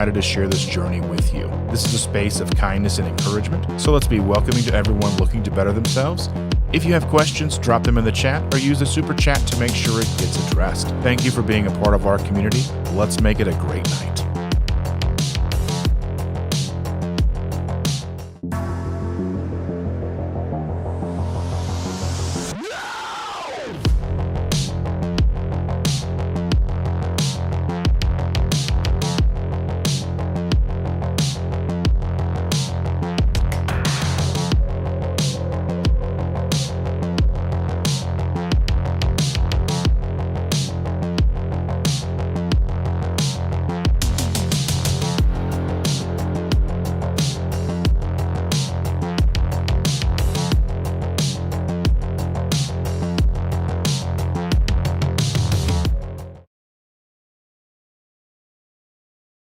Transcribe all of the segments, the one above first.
excited to share this journey with you. This is a space of kindness and encouragement, so let's be welcoming to everyone looking to better themselves. If you have questions, drop them in the chat or use the super chat to make sure it gets addressed. Thank you for being a part of our community. Let's make it a great night.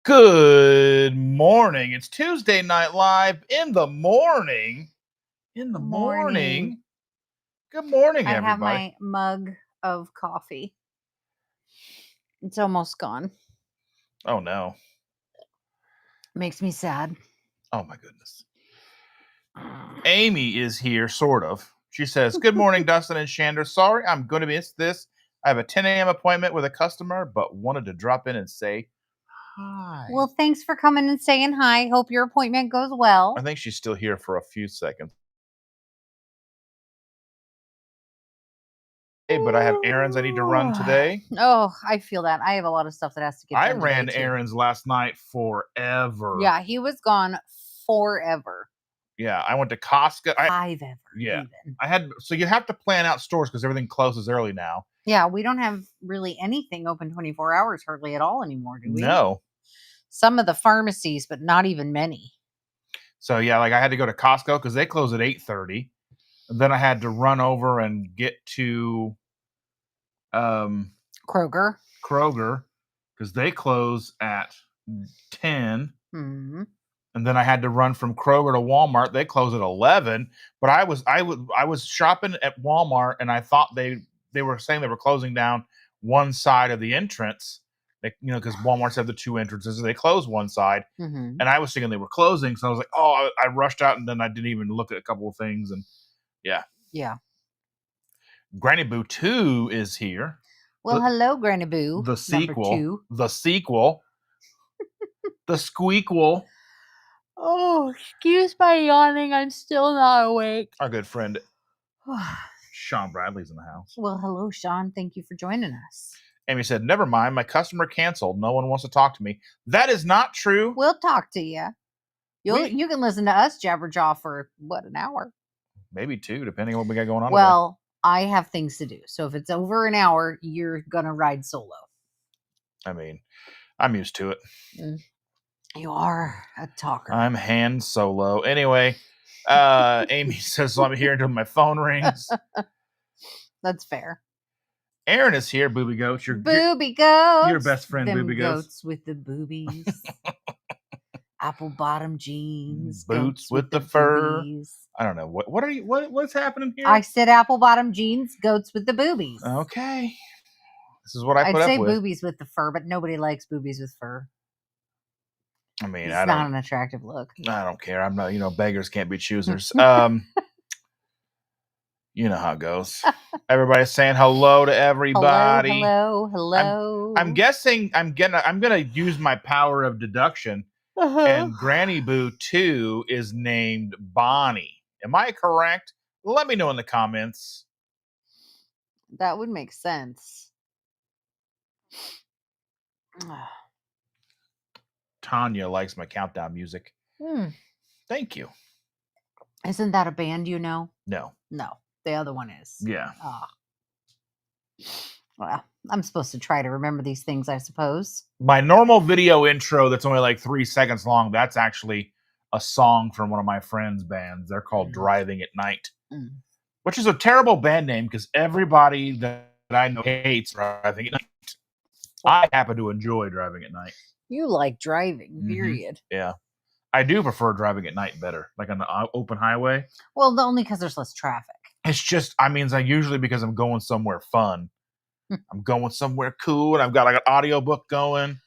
Good morning. It's Tuesday Night Live in the morning. Good morning, everybody. I have my mug of coffee. It's almost gone. Oh, no. Makes me sad. Oh, my goodness. Amy is here, sort of. She says, good morning, Dustin and Chandra. Sorry, I'm going to miss this. I have a 10 a.m. appointment with a customer, but wanted to drop in and say hi. Well, thanks for coming and saying hi. Hope your appointment goes well. I think she's still here for a few seconds. Hey, but I have errands I need to run today. Oh, I feel that. I have a lot of stuff that has to get done. I ran errands last night forever. Yeah, he was gone forever. Yeah, I went to Costco. Even. So you have to plan out stores because everything closes early now. Yeah, we don't have really anything open 24 hours hardly at all anymore, do we? No. Some of the pharmacies, but not even many. So yeah, like I had to go to Costco because they close at 8:30. Then I had to run over and get to Kroger because they close at 10. Mm-hmm. And then I had to run from Kroger to Walmart. They close at 11. But I was shopping at Walmart, and I thought they were saying they were closing down one side of the entrance. Because Walmart's have the two entrances, and they close one side. Mm-hmm. And I was thinking they were closing, so I was like, "Oh!" I rushed out, and then I didn't even look at a couple of things. And yeah. Granny Boo 2 is here. Well, hello, Granny Boo. The sequel. The sequel. The squeakquel. Oh, excuse my yawning. I'm still not awake. Our good friend Sean Bradley's in the house. Well, hello, Sean. Thank you for joining us. Amy said, never mind. My customer canceled. No one wants to talk to me. That is not true. We'll talk to you. You can listen to us jabberjaw for, an hour? Maybe 2, depending on what we got going on. Well, I have things to do. So if it's over an hour, you're going to ride solo. I mean, I'm used to it. You are a talker. I'm Han Solo. Anyway, Amy says, so I'm here until my phone rings. That's fair. Aaron is here, Booby Goats. Booby Goats. Your best friend, Them Booby Goats. Goats with the boobies. Apple bottom jeans. Boots with the fur. Boobies. I don't know. What's happening here? I said apple bottom jeans, goats with the boobies. Okay. This is what I put up with. I'd say boobies with the fur, but nobody likes boobies with fur. I mean, it's not an attractive look. I don't care. I'm not, beggars can't be choosers. You know how it goes. Everybody's saying hello to everybody. Hello. I'm guessing I'm gonna use my power of deduction. And Granny Boo 2 is named Bonnie. Am I correct? Let me know in the comments. That would make sense. Tanya likes my countdown music. Thank you. Isn't that a band you know? No. The other one is. Yeah. Well, I'm supposed to try to remember these things, I suppose. My normal video intro that's only like 3 seconds long, that's actually a song from one of my friends' bands. They're called Driving at Night, which is a terrible band name because everybody that I know hates Driving at Night. I happen to enjoy Driving at Night. You like driving, period. Yeah. I do prefer driving at night better, like on the open highway. Well, only because there's less traffic. It's just, usually because I'm going somewhere fun. I'm going somewhere cool, and I've got like an audiobook going.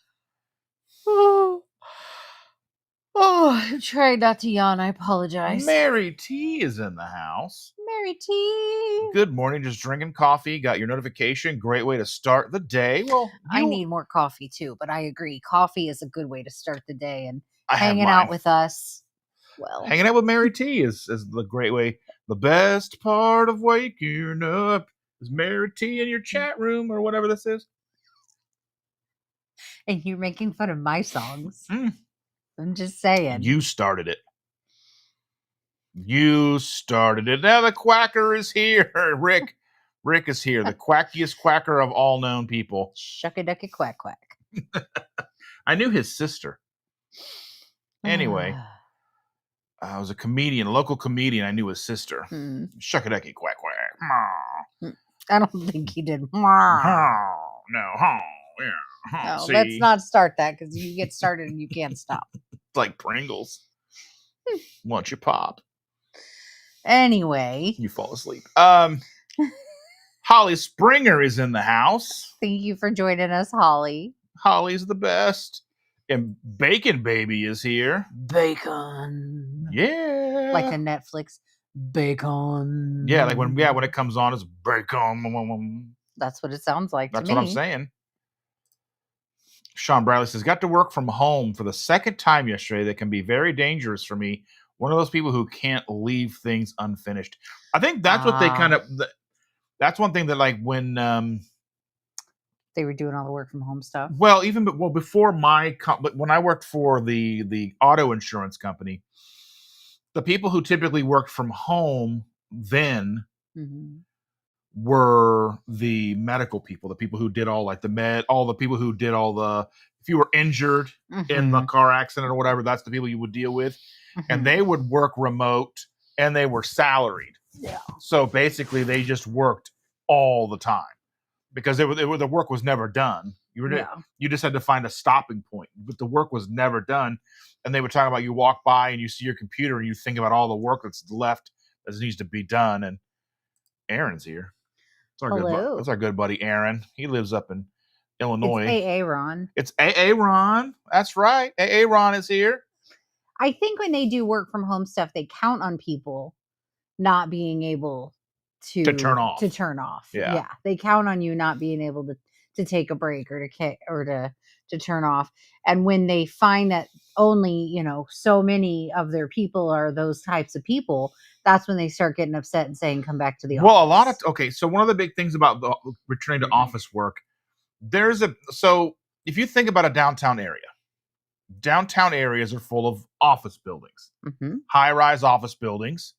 I'm trying not to yawn. I apologize. Mary T is in the house. Mary T. Good morning. Just drinking coffee. Got your notification. Great way to start the day. Well, I need more coffee too, but I agree. Coffee is a good way to start the day, and I have hanging mine. out with us. Well, hanging out with Mary T is the great way. The best part of waking up is Mary T in your chat room or whatever this is. and you're making fun of my songs. Mm. I'm just saying. You started it. You started it. Now the quacker is here. Rick is here. The quackiest quacker of all known people. Shucky-ducky quack quack. I knew his sister. Anyway, I was a comedian, a local comedian. I knew his sister. Shucky-ducky quack quack. I don't think he did. No. Yeah. No, let's not start that because you get started and you can't stop. It's like Pringles. Once you pop. Anyway. You fall asleep. Holly Springer is in the house. Thank you for joining us, Holly. Holly's the best. And Bacon Baby is here. Bacon. Yeah. Like a Netflix. Bacon. Yeah, like when it comes on, it's bacon. That's what it sounds like That's to me. what I'm saying. Sean Bradley says, got to work from home for the second time yesterday. That can be very dangerous for me. One of those people who can't leave things unfinished. I think that's what they kind of, that's one thing that like when they were doing all the work from home stuff. Well, before when I worked for the auto insurance company, the people who typically worked from home then were the medical people, the people who did all like all the people who did all the, if you were injured in the car accident or whatever, that's the people you would deal with. And they would work remote and they were salaried. Yeah. So basically they just worked all the time because the work was never done. You just had to find a stopping point, but the work was never done. And they would talk about, you walk by and you see your computer and you think about all the work that's left that needs to be done. And Aaron's here. That's our good buddy Aaron. He lives up in Illinois. It's AA Ron. It's AA Ron. That's right. AA Ron is here. I think when they do work from home stuff, they count on people not being able to turn off. Yeah. They count on you not being able to take a break or to turn off. And when they find that only, so many of their people are those types of people, that's when they start getting upset and saying, come back to the office. So one of the big things about the returning to office work, so if you think about a downtown areas are full of office buildings, high-rise office buildings.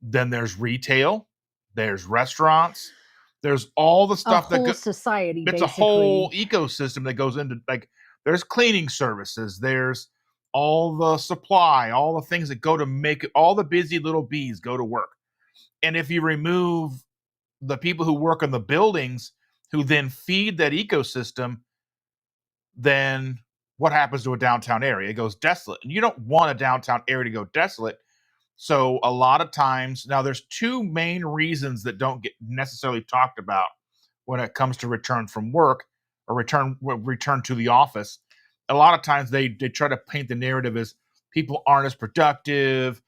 Then there's retail, there's restaurants, there's all the stuff society. It's basically a whole ecosystem that goes into, like, there's cleaning services, there's all the supply, all the things that go to make all the busy little bees go to work. And if you remove the people who work in the buildings who then feed that ecosystem, then what happens to a downtown area? It goes desolate. And you don't want a downtown area to go desolate. So a lot of times, now there's two main reasons that don't get necessarily talked about when it comes to return from work or return to the office. A lot of times they try to paint the narrative as people aren't as productive.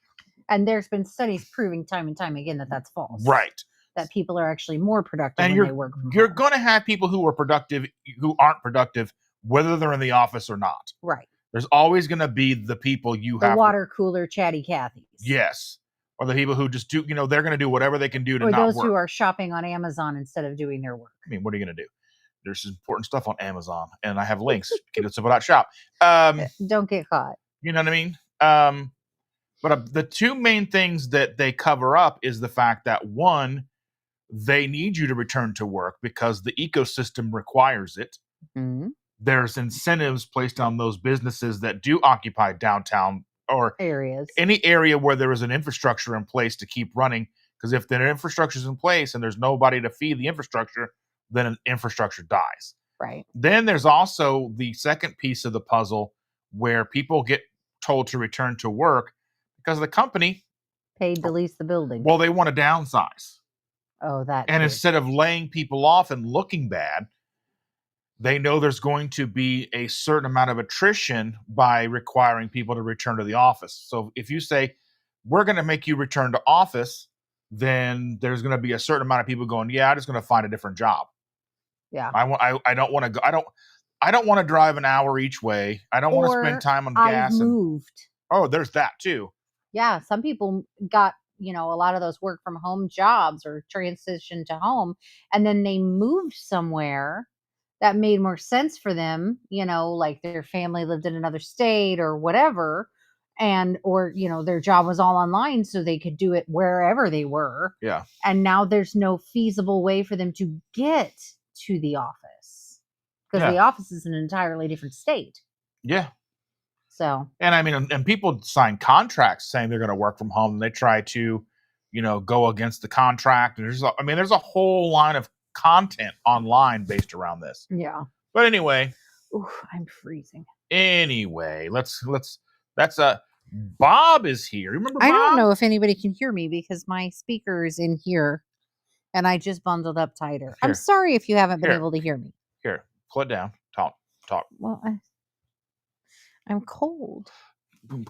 And there's been studies proving time and time again that that's false. Right. That people are actually more productive when they work from home. You're going to have people who are productive, who aren't productive, whether they're in the office or not. Right. There's always going to be the people the water cooler chatty Cathys. Yes. Or the people who just do, they're going to do whatever they can do to not work. Or those who are shopping on Amazon instead of doing their work. I mean, what are you going to do? There's important stuff on Amazon, and I have links. KetoSimple.shop. Don't get caught. You know what I mean? But the two main things that they cover up is the fact that, one, they need you to return to work because the ecosystem requires it. There's incentives placed on those businesses that do occupy downtown or areas, any area where there is an infrastructure in place to keep running. Because if the infrastructure is in place and there's nobody to feed the infrastructure, then an infrastructure dies. Right. Then there's also the second piece of the puzzle where people get told to return to work because the company paid to lease the building. Well, they want to downsize. Oh, that. And instead of laying people off and looking bad, they know there's going to be a certain amount of attrition by requiring people to return to the office. So if you say, we're going to make you return to office, then there's going to be a certain amount of people going, yeah, I'm just going to find a different job. Yeah. I don't want to go. I don't want to drive an hour each way. I don't want to spend time on gas. I've moved. Oh, there's that too. Yeah. Some people got, a lot of those work from home jobs or transition to home. And then they moved somewhere that made more sense for them, like their family lived in another state or whatever. Or their job was all online so they could do it wherever they were. Yeah. And now there's no feasible way for them to get to the office because the office is an entirely different state. Yeah. So, and I mean, and people sign contracts saying they're going to work from home, and they try to, go against the contract. And there's a whole line of content online based around this. Yeah. But anyway, I'm freezing. Anyway, that's Bob is here. Remember Bob? I don't know if anybody can hear me because my speaker is in here and I just bundled up tighter. Here. I'm sorry if you haven't been able to hear me. Here, pull it down. Talk. Well, I'm cold.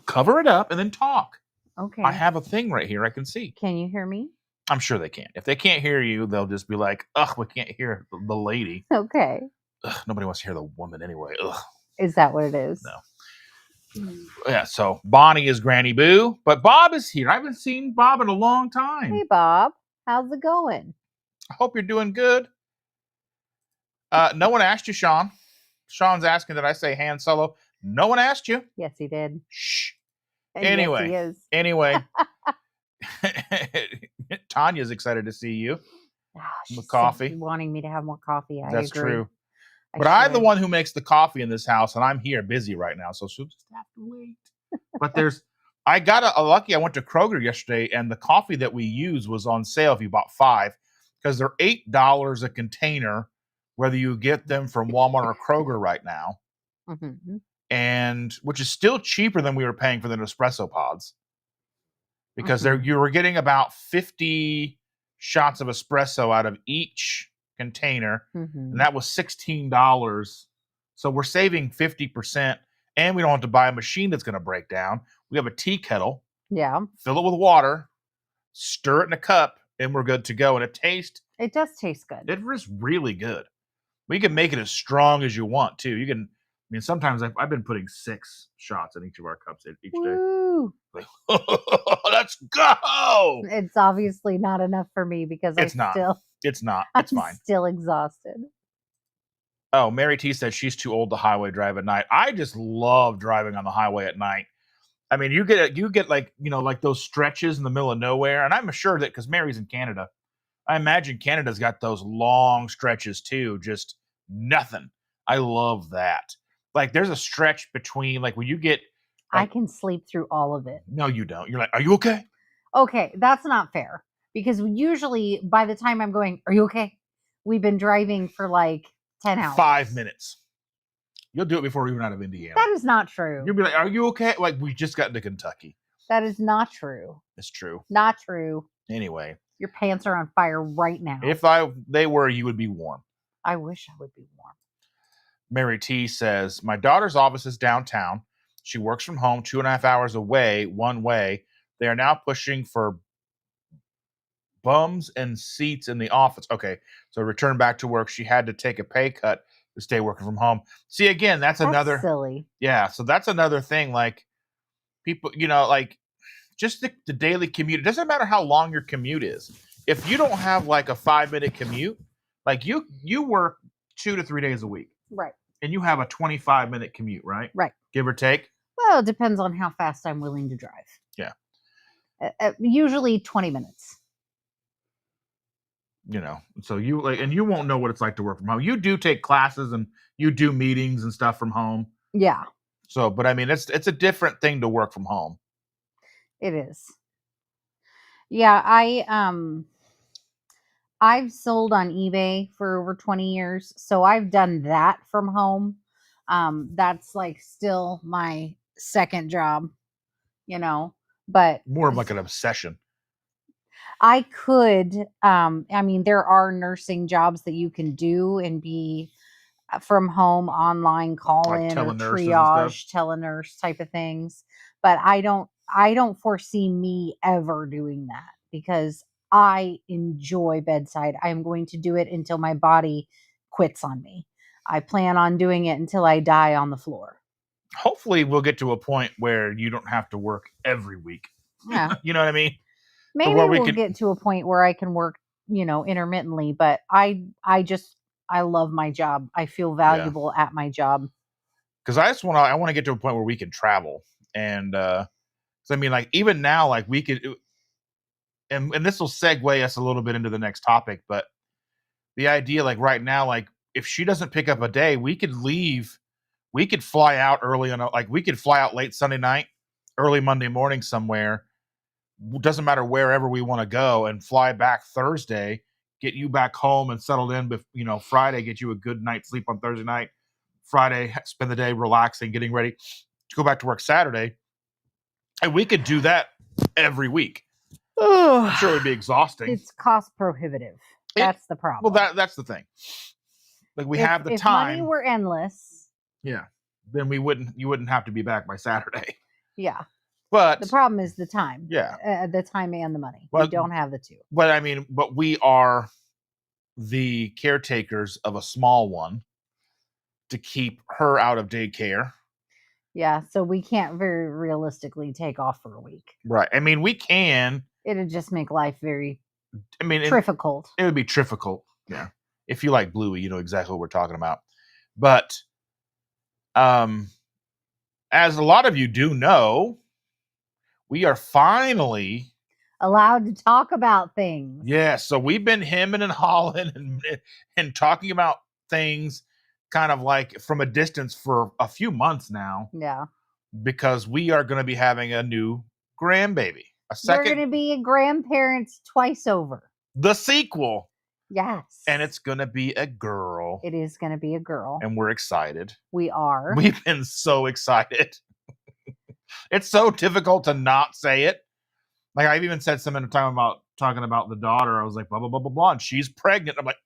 Cover it up and then talk. Okay. I have a thing right here I can see. Can you hear me? I'm sure they can. If they can't hear you, they'll just be like, ugh, we can't hear the lady. Okay. Ugh, nobody wants to hear the woman anyway. Ugh. Is that what it is? No. Yeah, so Bonnie is Granny Boo, but Bob is here. I haven't seen Bob in a long time. Hey, Bob. How's it going? I hope you're doing good. No one asked you, Sean. Sean's asking that I say Han Solo. No one asked you. Yes, he did. Shh. Anyway. Yes, he is. Anyway. Tanya's excited to see you. With coffee. Wanting me to have more coffee. That's agree. True. But I'm the one who makes the coffee in this house, and I'm here busy right now, so she'll just have to wait. But I got a lucky. I went to Kroger yesterday, and the coffee that we use was on sale if you bought 5, because they're $8 a container, whether you get them from Walmart or Kroger right now, and which is still cheaper than we were paying for the Nespresso pods, because you were getting about 50 shots of espresso out of each container, and that was $16. So we're saving 50%, and we don't have to buy a machine that's going to break down. We have a tea kettle. Yeah. Fill it with water, stir it in a cup, and we're good to go. And it does taste good. It is really good. We can make it as strong as you want too. You can. I mean, sometimes I've been putting 6 shots in each of our cups each day. Like, let's go. It's obviously not enough for me because It's not. It's I'm fine. Still exhausted. Oh, Mary T said she's too old to highway drive at night. I just love driving on the highway at night. I mean, you get like, like those stretches in the middle of nowhere. And I'm sure that because Mary's in Canada, I imagine Canada's got those long stretches too. Just nothing. I love that. Like there's a stretch between like when you get. Like, I can sleep through all of it. No, you don't. You're like, are you okay? Okay, that's not fair. Because usually by the time I'm going, are you okay? We've been driving for like 10 hours. 5 minutes. You'll do it before we're even out of Indiana. That is not true. You'll be like, are you okay? Like, we just got into Kentucky. That is not true. It's true. Not true. Anyway. Your pants are on fire right now. If they were, you would be warm. I wish I would be warm. Mary T says, my daughter's office is downtown. She works from home 2.5 hours away, one way. They are now pushing for bums and seats in the office. Okay, so return back to work. She had to take a pay cut to stay working from home. See, again, that's another silly. Yeah, so that's another thing. Like people, like just the daily commute. It doesn't matter how long your commute is. If you don't have like a 5-minute commute, like you work 2 to 3 days a week, right? And you have a 25-minute commute, right? Right. Give or take. Well, it depends on how fast I'm willing to drive. Yeah. Usually 20 minutes. So you and you won't know what it's like to work from home. You do take classes and you do meetings and stuff from home. Yeah. So, but I mean, it's a different thing to work from home. It is. Yeah, I've sold on eBay for over 20 years, so I've done that from home. That's like still my second job, but more of like an obsession. I could, I mean, there are nursing jobs that you can do and be from home, online call-in or triage, telenurse type of things. But I don't foresee me ever doing that because I enjoy bedside. I'm going to do it until my body quits on me. I plan on doing it until I die on the floor. Hopefully we'll get to a point where you don't have to work every week. Yeah. You know what I mean? Maybe we'll get to a point where I can work, intermittently, but I love my job. I feel valuable at my job. Because I want to get to a point where we can travel. And so I mean, like, even now, like, we could, and this will segue us a little bit into the next topic, but the idea, like, right now, like, if she doesn't pick up a day, we could fly out early we could fly out late Sunday night, early Monday morning somewhere. Doesn't matter wherever we want to go, and fly back Thursday, get you back home and settled in, Friday, get you a good night's sleep on Thursday night. Friday, spend the day relaxing, getting ready to go back to work Saturday. And we could do that every week. I'm sure it would be exhausting. It's cost prohibitive. That's the problem. Well, that's the thing. Like, we have the time. If money were endless, then you wouldn't have to be back by Saturday. Yeah. But the problem is the time. Yeah. The time and the money. We don't have the two. But I mean, we are the caretakers of a small one to keep her out of daycare. Yeah, so we can't very realistically take off for a week. Right. I mean, we can. It'd just make life very difficult. It would be difficult. Yeah. If you like Bluey, you know exactly what we're talking about. But as a lot of you do know, we are finally allowed to talk about things. Yeah, so we've been hemming and hawing and talking about things kind of like from a distance for a few months now. Yeah. Because we are going to be having a new grandbaby. We're going to be grandparents twice over. The sequel. Yes. And it's going to be a girl. It is going to be a girl. And we're excited. We are. We've been so excited. It's so difficult to not say it. Like, I've even said something talking about the daughter. I was like, blah, blah, blah, blah, blah. And she's pregnant. I'm like,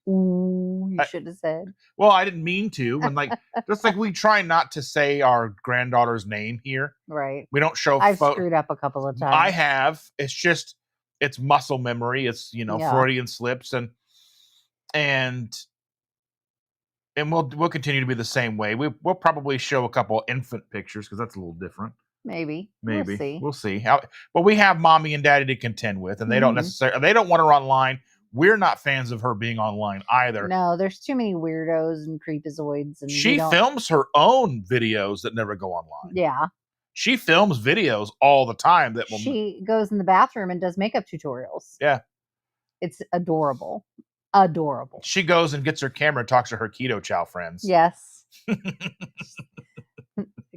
ooh, you should have said. Well, I didn't mean to. And just like we try not to say our granddaughter's name here. Right. We don't show. I've screwed up a couple of times. I have. It's muscle memory. It's, Freudian slips and we'll continue to be the same way. We'll probably show a couple infant pictures because that's a little different. Maybe. We'll see. But we have mommy and daddy to contend with, and they don't want her online. We're not fans of her being online either. No, there's too many weirdos and creepazoids. And she films her own videos that never go online. Yeah. She films videos all the time. She goes in the bathroom and does makeup tutorials. Yeah. It's adorable. Adorable. She goes and gets her camera and talks to her keto chow friends. Yes.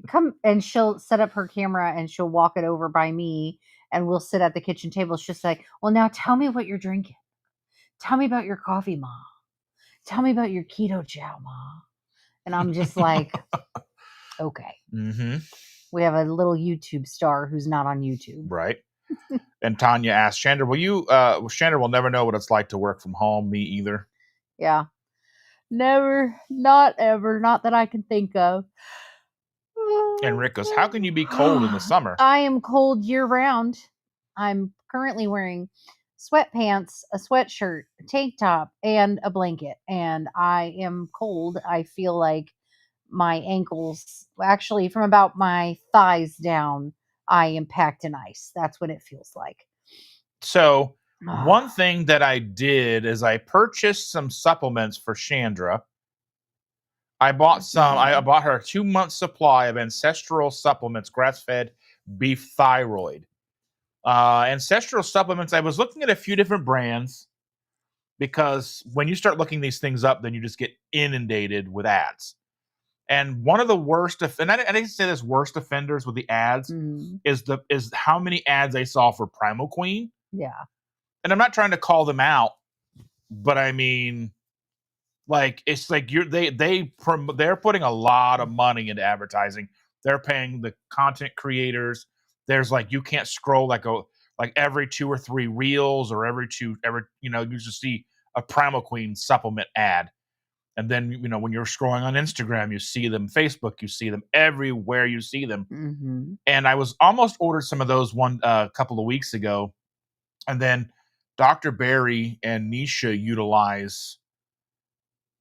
Come and she'll set up her camera and she'll walk it over by me and we'll sit at the kitchen table. She'll say, well, now tell me what you're drinking. Tell me about your coffee, Ma. Tell me about your keto chow, Ma. And I'm just like, okay. Mm-hmm. We have a little YouTube star who's not on YouTube. Right. And Tanya asked, Chandra, Chandra will never know what it's like to work from home. Me either. Yeah. Never. Not ever. Not that I can think of. And Rick goes, how can you be cold in the summer? I am cold year round. I'm currently wearing sweatpants, a sweatshirt, a tank top, and a blanket. And I am cold. I feel like my ankles, actually from about my thighs down, I am packed in ice. That's what it feels like. So one thing that I did is I purchased some supplements for Chandra. I bought I bought her a 2-month supply of ancestral supplements, grass-fed beef thyroid. Ancestral supplements, I was looking at a few different brands because when you start looking these things up, then you just get inundated with ads. And one of the worst, and I didn't say this, worst offenders with the ads is how many ads I saw for Primal Queen. Yeah. And I'm not trying to call them out, but I mean, like, it's like they're putting a lot of money into advertising. They're paying the content creators. There's you can't scroll like every 2 or 3 reels or you just see a Primal Queen supplement ad. And then, when you're scrolling on Instagram, you see them, Facebook, you see them everywhere, you see them. Mm-hmm. And I was almost ordered some of those couple of weeks ago. And then Dr. Barry and Nisha utilize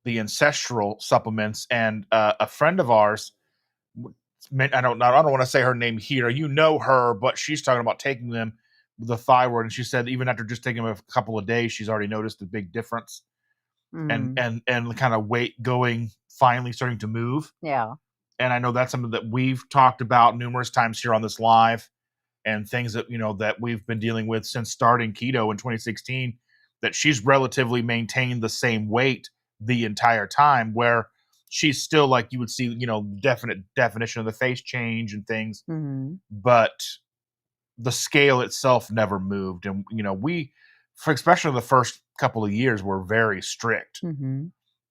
the ancestral supplements, and a friend of ours, I don't want to say her name here. You know her, but she's talking about taking them, the thyroid, and she said even after just taking them a couple of days, she's already noticed a big difference, and kind of weight finally starting to move. Yeah. And I know that's something that we've talked about numerous times here on this live, and things that that we've been dealing with since starting keto in 2016. That she's relatively maintained the same weight the entire time, where she's still like, you would see, definite definition of the face change and things, but the scale itself never moved. And, especially the first couple of years, were very strict. I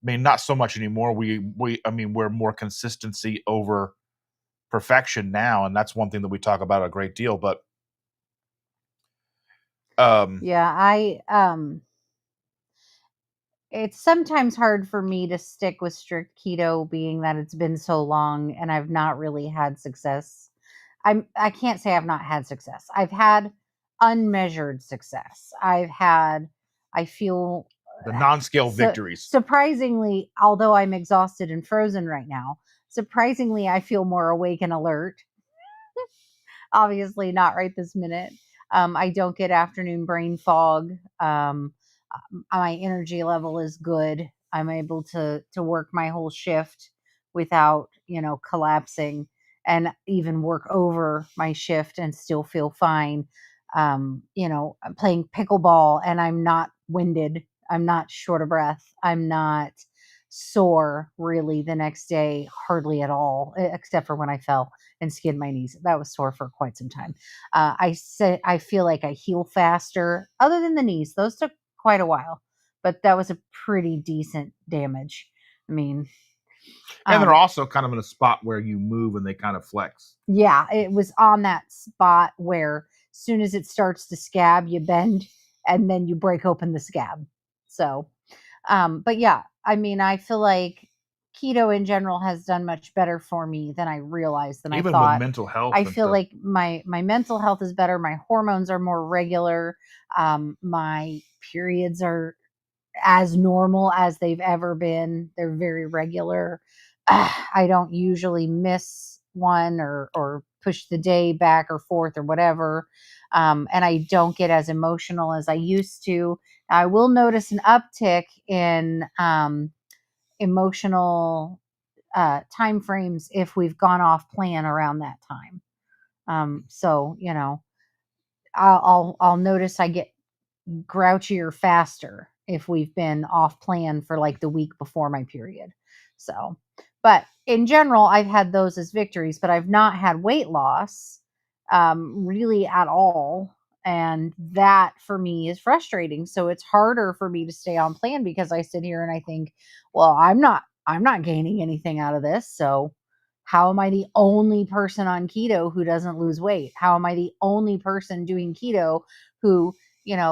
mean, not so much anymore. We're more consistency over perfection now. And that's one thing that we talk about a great deal, but it's sometimes hard for me to stick with strict keto, being that it's been so long and I've not really had success. I can't say I've not had success. I've had unmeasured success. I feel the non-scale victories. Surprisingly, although I'm exhausted and frozen right now, surprisingly, I feel more awake and alert. Obviously not right this minute. I don't get afternoon brain fog. My energy level is good. I'm able to work my whole shift without, collapsing, and even work over my shift and still feel fine. I'm playing pickleball and I'm not winded. I'm not short of breath. I'm not sore really the next day, hardly at all, except for when I fell and skinned my knees. That was sore for quite some time. I feel like I heal faster, other than the knees. Those took quite a while, but that was a pretty decent damage. I mean, and they're also kind of in a spot where you move and they kind of flex. Yeah, it was on that spot where as soon as it starts to scab, you bend and then you break open the scab. So, but yeah, I mean, I feel like keto in general has done much better for me than I realized, than even I thought. With mental health, I feel like my mental health is better. My hormones are more regular. My periods are as normal as they've ever been. They're very regular. I don't usually miss one or push the day back or forth or whatever. And I don't get as emotional as I used to. I will notice an uptick in emotional time frames if we've gone off plan around that time. So, I'll notice I get grouchier faster if we've been off plan for like the week before my period. So, but in general, I've had those as victories, but I've not had weight loss really at all. And that for me is frustrating. So it's harder for me to stay on plan because I sit here and I think, well, I'm not gaining anything out of this. So how am I the only person on keto who doesn't lose weight? How am I the only person doing keto who,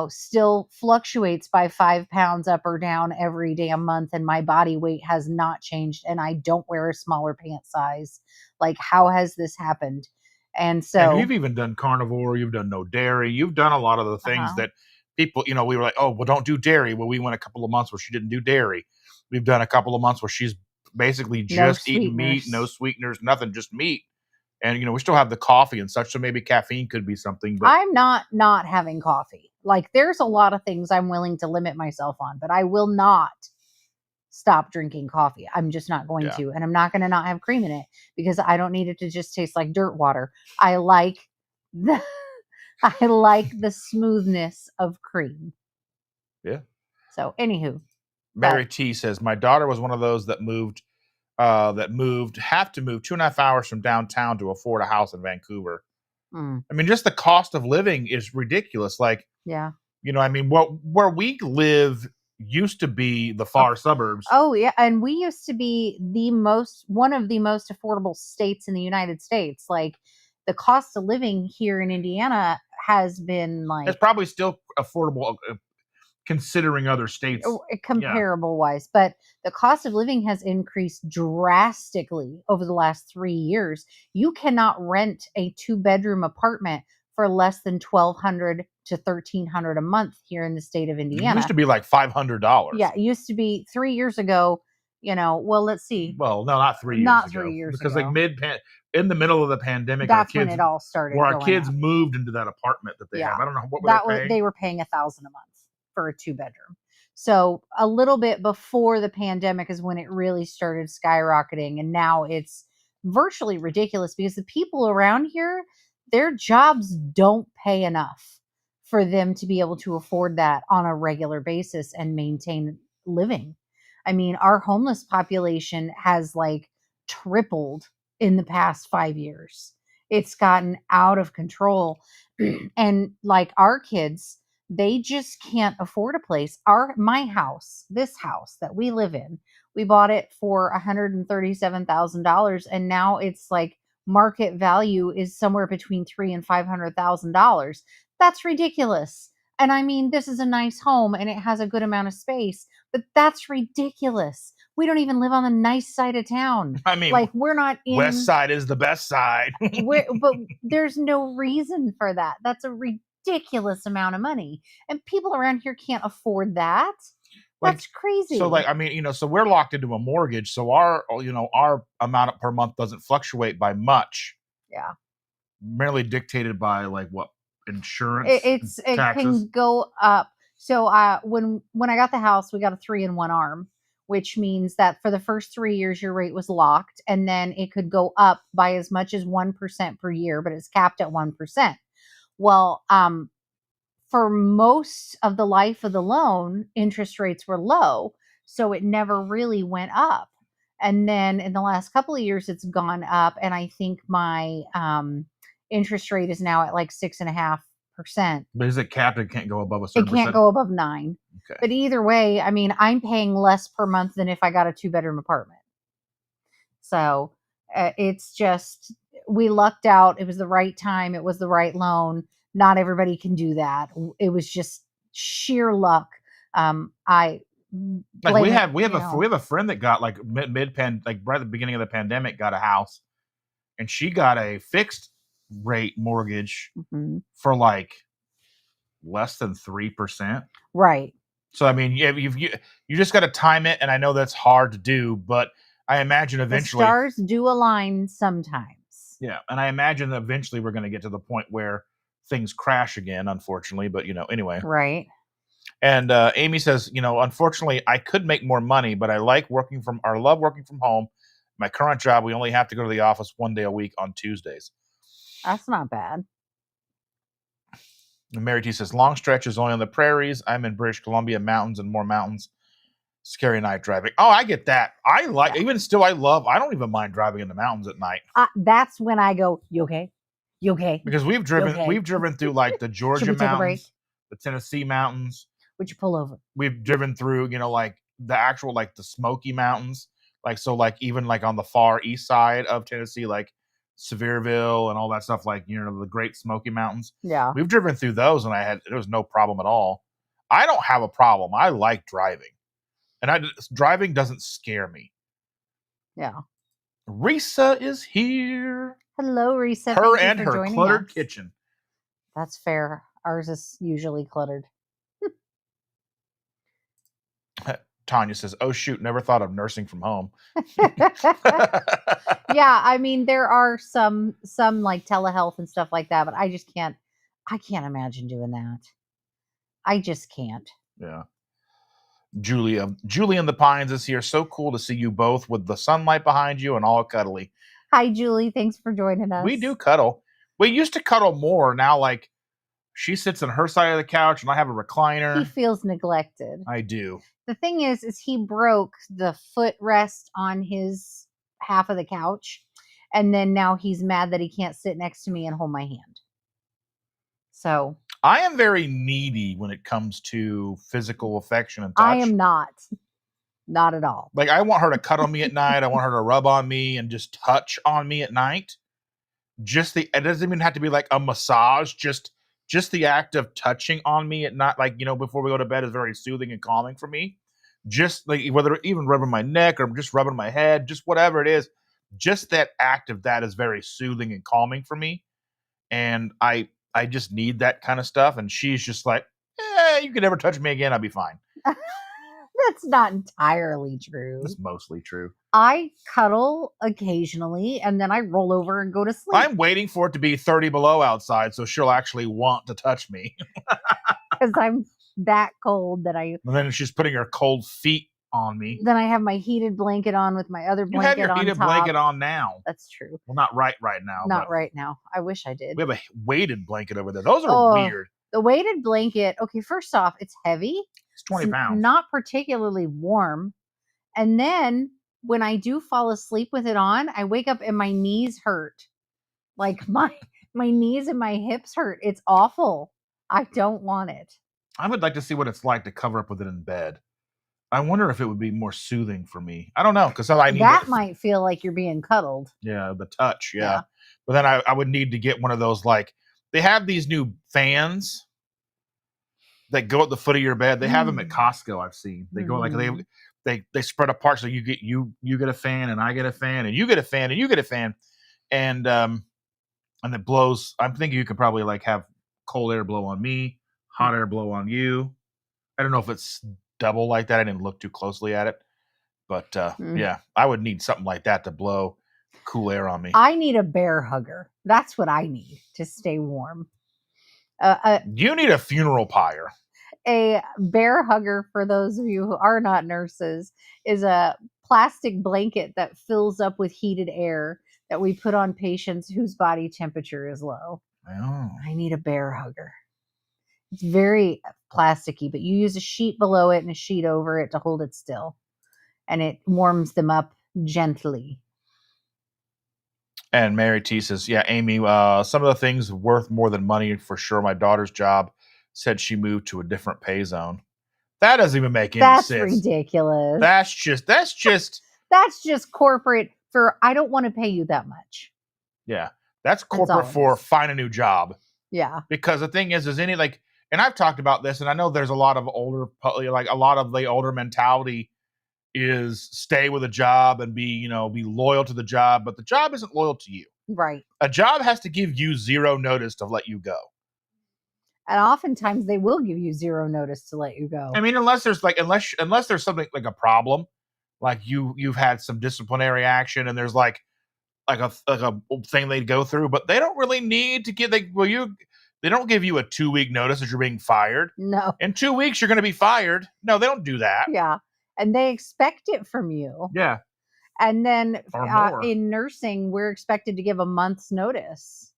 still fluctuates by 5 pounds up or down every damn month, and my body weight has not changed, and I don't wear a smaller pant size? Like, how has this happened? And so, and you've even done carnivore, you've done no dairy, you've done a lot of the things that people, we were like, oh, well, don't do dairy. Well, we went a couple of months where she didn't do dairy. We've done a couple of months where she's basically just eating meat, no sweeteners, nothing, just meat. And, we still have the coffee and such. So maybe caffeine could be something. But I'm not having coffee. Like, there's a lot of things I'm willing to limit myself on, but I will not stop drinking coffee. I'm just not going to. And I'm not going to not have cream in it because I don't need it to just taste like dirt water. I like the smoothness of cream. Yeah. So anywho. Mary T says, my daughter was one of those that have to move 2.5 hours from downtown to afford a house in Vancouver. I mean, just the cost of living is ridiculous. Like, yeah, where we live used to be the far suburbs. Oh yeah, and we used to be one of the most affordable states in the United States. Like, the cost of living here in Indiana has been like, it's probably still affordable considering other states comparable wise, but the cost of living has increased drastically over the last 3 years. You cannot rent a 2-bedroom apartment for less than $1,200 to $1,300 a month here in the state of Indiana. It used to be like $500. Yeah, it used to be 3 years ago. Well, let's see. Well, no, not 3 years ago. Not 3 years because ago. like in the middle of the pandemic, that's when it all started. Where our kids moved into that apartment that they have. I don't know what they were paying $1,000 a month for a 2-bedroom. So a little bit before the pandemic is when it really started skyrocketing, and now it's virtually ridiculous because the people around here, their jobs don't pay enough for them to be able to afford that on a regular basis and maintain living. I mean, our homeless population has like tripled in the past 5 years. It's gotten out of control. And like our kids, they just can't afford a place. My house, this house that we live in, we bought it for $137,000, and now it's like market value is somewhere between $300,000 and $500,000. That's ridiculous. And I mean, this is a nice home and it has a good amount of space, but that's ridiculous. We don't even live on the nice side of town. I mean, like we're not in West Side is the best side. But there's no reason for that. That's a ridiculous amount of money, and people around here can't afford that. That's crazy. So like, I mean, so we're locked into a mortgage, so our amount per month doesn't fluctuate by much. Yeah. Merely dictated by like what insurance. It can go up. So when I got the house, we got a 3-in-1 arm, which means that for the first 3 years, your rate was locked, and then it could go up by as much as 1% per year, but it's capped at 1%. Well, for most of the life of the loan, interest rates were low, so it never really went up. And then in the last couple of years, it's gone up, and I think my interest rate is now at like 6.5%. But is it capped? It can't go above a certain It can't go above 9. Okay. But either way, I mean, I'm paying less per month than if I got a 2-bedroom apartment. So it's just, we lucked out. It was the right time. It was the right loan. Not everybody can do that. It was just sheer luck. We have a friend that got like right at the beginning of the pandemic, got a house, and she got a fixed rate mortgage for like less than 3%. Right. So I mean, you just got to time it, and I know that's hard to do, but I imagine eventually the stars do align sometimes. Yeah, and I imagine that eventually we're going to get to the point where things crash again, unfortunately. But anyway. Right. And Amy says, unfortunately, I could make more money, but I love working from home. My current job, we only have to go to the office 1 day a week on Tuesdays. That's not bad. And Mary T says, long stretches only on the prairies. I'm in British Columbia, mountains and more mountains. Scary night driving. Oh, I get that. I don't even mind driving in the mountains at night. That's when I go, you okay? You okay? Because we've driven through like the Georgia mountains, the Tennessee mountains. Would you pull over? We've driven through, like the actual, like the Smoky Mountains. Like, so like even like on the far east side of Tennessee, like Sevierville and all that stuff, like, the Great Smoky Mountains. Yeah. We've driven through those and there was no problem at all. I don't have a problem. I like driving. And driving doesn't scare me. Yeah. Risa is here. Hello, Risa. Her and her cluttered kitchen. That's fair. Ours is usually cluttered. Tanya says, oh, shoot, never thought of nursing from home. Yeah, I mean, there are some like telehealth and stuff like that, but I can't imagine doing that. I just can't. Yeah. Julie in the Pines is here. So cool to see you both with the sunlight behind you and all cuddly. Hi, Julie. Thanks for joining us. We do cuddle. We used to cuddle more. Now, like, she sits on her side of the couch and I have a recliner. He feels neglected. I do. The thing is he broke the footrest on his half of the couch. And then now he's mad that he can't sit next to me and hold my hand. So I am very needy when it comes to physical affection and touch. I am not. Not at all. Like, I want her to cuddle me at night. I want her to rub on me and just touch on me at night. It doesn't even have to be like a massage. Just just the act of touching on me at night, like, before we go to bed is very soothing and calming for me. Just like whether even rubbing my neck or just rubbing my head, just whatever it is, just that act of that is very soothing and calming for me. And I just need that kind of stuff. And she's just like, you can never touch me again. I'll be fine. That's not entirely true. It's mostly true. I cuddle occasionally and then I roll over and go to sleep. I'm waiting for it to be 30 below outside so she'll actually want to touch me. Because I'm that cold that And then she's putting her cold feet on me. Then I have my heated blanket on with my other blanket on. You have your heated blanket on now. That's true. Well, not right now. Not right now. I wish I did. We have a weighted blanket over there. Those are weird. The weighted blanket, okay, first off, it's heavy. It's 20 pounds. Not particularly warm. And then when I do fall asleep with it on, I wake up and my knees hurt. Like my knees and my hips hurt. It's awful. I don't want it. I would like to see what it's like to cover up with it in bed. I wonder if it would be more soothing for me. I don't know, because I need that might feel like you're being cuddled. Yeah, the touch. Yeah. But then I would need to get one of those, like, they have these new fans that go at the foot of your bed. They have them at Costco. I've seen. They go like they spread apart, so you get a fan, and I get a fan, and you get a fan, and you get a fan, and it blows. I'm thinking you could probably like have cold air blow on me, hot air blow on you. I don't know if it's double like that. I didn't look too closely at it, but yeah, I would need something like that to blow cool air on me. I need a bear hugger. That's what I need to stay warm. You need a funeral pyre. A bear hugger, for those of you who are not nurses, is a plastic blanket that fills up with heated air that we put on patients whose body temperature is low. Oh. I need a bear hugger. It's very plasticky, but you use a sheet below it and a sheet over it to hold it still. And it warms them up gently. And Mary T says, yeah, Amy, some of the things worth more than money for sure. My daughter's job said she moved to a different pay zone. That doesn't even make any sense. That's ridiculous. That's just corporate for, I don't want to pay you that much. Yeah. That's corporate for find a new job. Yeah. Because the thing is any like, and I've talked about this, and I know there's a lot of the older mentality is stay with a job and be loyal to the job, but the job isn't loyal to you. Right. A job has to give you zero notice to let you go. And oftentimes they will give you zero notice to let you go. I mean, unless there's something like a problem, like you've had some disciplinary action and there's like a thing they'd go through, but they don't really need to they don't give you a 2-week notice that you're being fired. No. In 2 weeks, you're going to be fired. No, they don't do that. Yeah. And they expect it from you. Yeah. And then in nursing, we're expected to give a month's notice.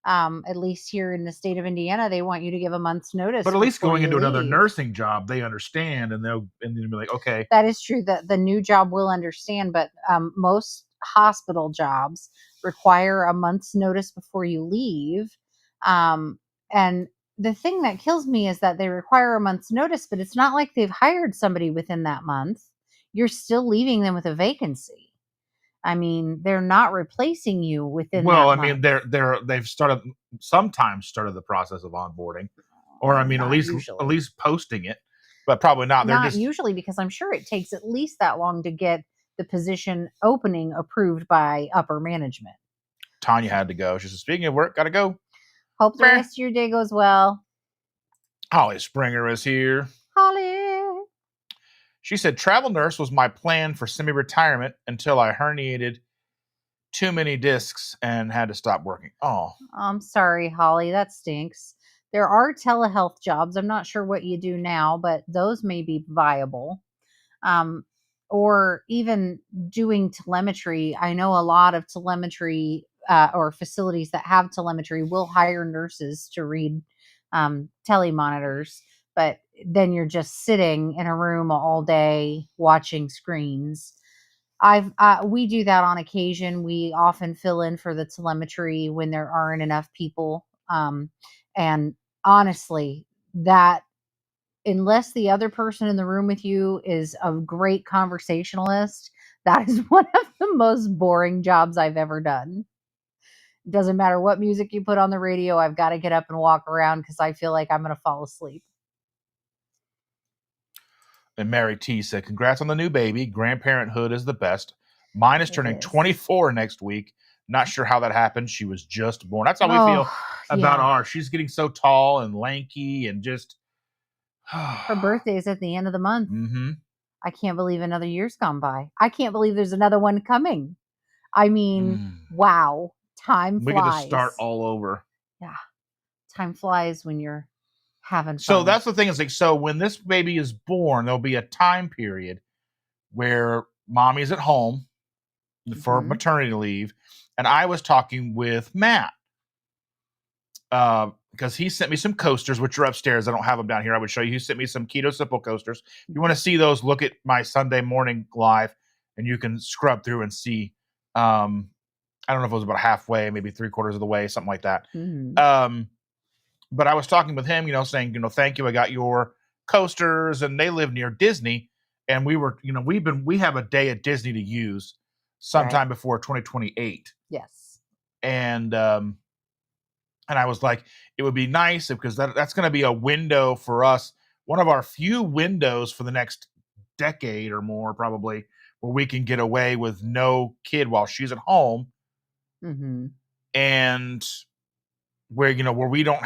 At least here in the state of Indiana, they want you to give a month's notice. But at least going into another nursing job, they understand and they'll be like, okay. That is true. The new job will understand, but most hospital jobs require a month's notice before you leave. And the thing that kills me is that they require a month's notice, but it's not like they've hired somebody within that month. You're still leaving them with a vacancy. I mean, they're not replacing you within. Well, that month. They've sometimes started the process of onboarding, or at least posting it, but probably not. They're not usually, because I'm sure it takes at least that long to get the position opening approved by upper management. Tanya had to go. She said, "Speaking of work, gotta go. Hope the rest of your day goes well." Holly Springer is here. Holly. She said, travel nurse was my plan for semi-retirement until I herniated too many discs and had to stop working. Oh. I'm sorry, Holly. That stinks. There are telehealth jobs. I'm not sure what you do now, but those may be viable. Or even doing telemetry. I know a lot of telemetry or facilities that have telemetry will hire nurses to read telemonitors, but then you're just sitting in a room all day watching screens. We do that on occasion. We often fill in for the telemetry when there aren't enough people. And honestly, that unless the other person in the room with you is a great conversationalist, that is one of the most boring jobs I've ever done. Doesn't matter what music you put on the radio. I've got to get up and walk around because I feel like I'm going to fall asleep. And Mary T said, congrats on the new baby. Grandparenthood is the best. Mine is turning 24 next week. Not sure how that happened. She was just born. That's how we feel about ours. She's getting so tall and lanky and just... Her birthday's at the end of the month. Mm-hmm. I can't believe another year's gone by. I can't believe there's another one coming. I mean, wow. Time flies. We get to start all over. Yeah. Time flies when you're having fun. So that's the thing is like, so when this baby is born, there'll be a time period where mommy's at home for maternity leave. And I was talking with Matt because he sent me some coasters, which are upstairs. I don't have them down here. I would show you. He sent me some KetoSimple coasters. If you want to see those, look at my Sunday morning live and you can scrub through and see. I don't know if it was about halfway, maybe 3/4 of the way, something like that. But I was talking with him, saying, thank you. I got your coasters, and they live near Disney. And we were, we have a day at Disney to use sometime before 2028. Yes. And I was like, it would be nice because that's going to be a window for us. One of our few windows for the next decade or more, probably, where we can get away with no kid while she's at home. And where where we don't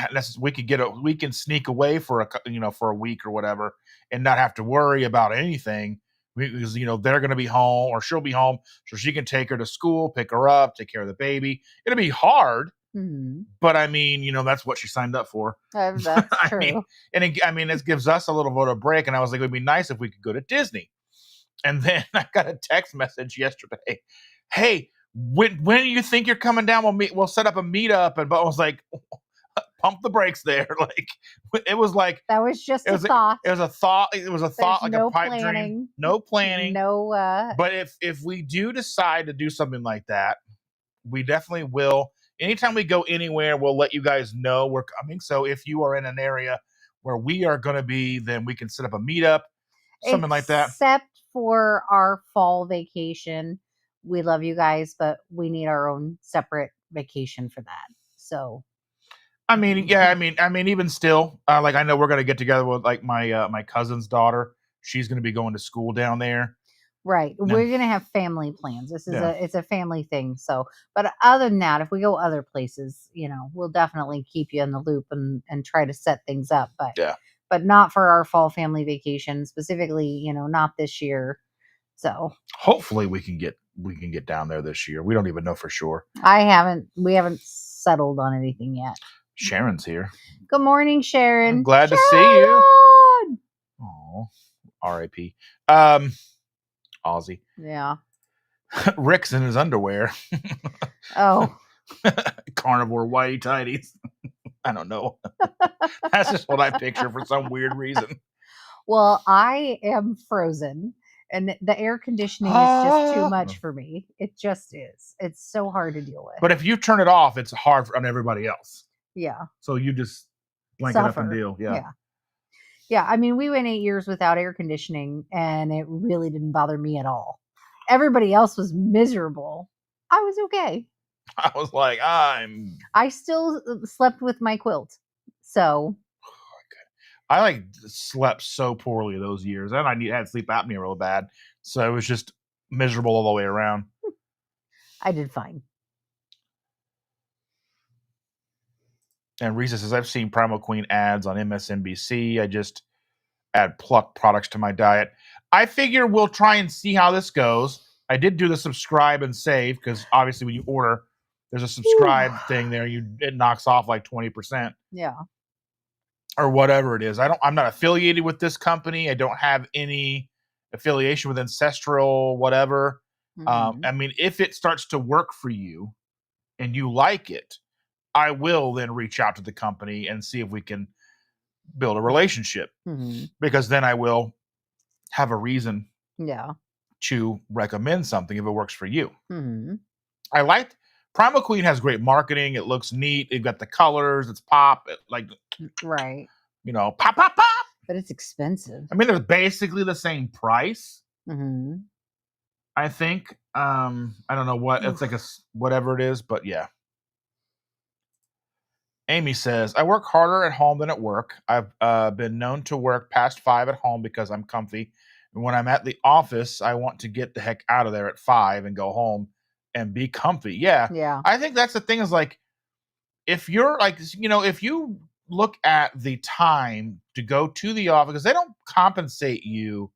we can sneak away for a week or whatever and not have to worry about anything because they're going to be home or she'll be home so she can take her to school, pick her up, take care of the baby. It'll be hard, but I mean that's what she signed up for. That's true. It gives us a little bit of a break. And I was like, it would be nice if we could go to Disney. And then I got a text message yesterday. Hey, when do you think you're coming down? We'll set up a meetup. And I was like, pump the brakes there. Like it was like that was just a thought. It was a thought. It was a thought, like a pipe dream. No planning. No. But if we do decide to do something like that, we definitely will. Anytime we go anywhere, we'll let you guys know we're coming. So if you are in an area where we are going to be, then we can set up a meetup, something like that. Except for our fall vacation. We love you guys, but we need our own separate vacation for that. So, even still, like I know we're gonna get together with like my cousin's daughter. She's gonna be going to school down there. Right, we're gonna have family plans. This is it's a family thing. So, but other than that, if we go other places, we'll definitely keep you in the loop and try to set things up. But not for our fall family vacation specifically. Not this year. So hopefully we can get down there this year. We don't even know for sure. We haven't settled on anything yet. Sharon's here. Good morning, Sharon. I'm glad to see you. Oh, R.I.P. Aussie. Yeah. Rick's in his underwear. Oh. Carnivore whitey tighties. I don't know. That's just what I picture for some weird reason. Well, I am frozen. And the air conditioning is just too much for me. It just is. It's so hard to deal with. But if you turn it off, it's hard on everybody else. Yeah. So you just blank it up and deal. Yeah. Yeah. I mean, we went 8 years without air conditioning, and it really didn't bother me at all. Everybody else was miserable. I was okay. I was like, I still slept with my quilt. So. I slept so poorly those years, and I had sleep apnea real bad, so it was just miserable all the way around. I did fine. And Risa says, I've seen Primal Queen ads on MSNBC. I just add pluck products to my diet. I figure we'll try and see how this goes. I did do the subscribe and save because obviously when you order, there's a subscribe thing there. It knocks off like 20%. Yeah. Or whatever it is. I'm not affiliated with this company. I don't have any affiliation with Ancestral, whatever. If it starts to work for you and you like it, I will then reach out to the company and see if we can build a relationship. Because then I will have a reason to recommend something if it works for you. I like Primal Queen has great marketing. It looks neat. They've got the colors. It's pop. Right. Pop, pop, pop. But it's expensive. I mean, they're basically the same price. I think. I don't know what it's like whatever it is, but yeah. Amy says, I work harder at home than at work. I've been known to work past 5 at home because I'm comfy. And when I'm at the office, I want to get the heck out of there at 5 and go home and be comfy. Yeah. Yeah. I think that's the thing is like, if you're like, if you look at the time to go to the office, because they don't compensate you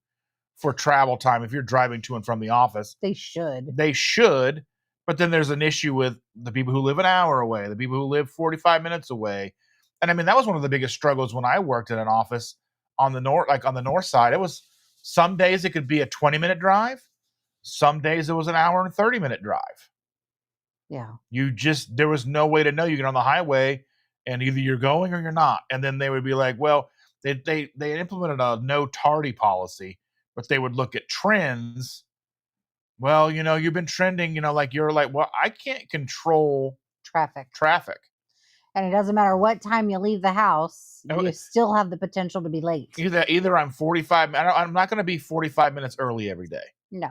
for travel time if you're driving to and from the office. They should. They should. But then there's an issue with the people who live an hour away, the people who live 45 minutes away. And I mean, that was one of the biggest struggles when I worked in an office on the north side. It was some days it could be a 20-minute drive. Some days it was an hour and 30-minute drive. Yeah. There was no way to know. You get on the highway and either you're going or you're not. And then they would be like, well, they implemented a no tardy policy, but they would look at trends. Well, you've been trending, you're like, well, I can't control traffic. And it doesn't matter what time you leave the house, you still have the potential to be late. Either I'm 45, I'm not going to be 45 minutes early every day. No.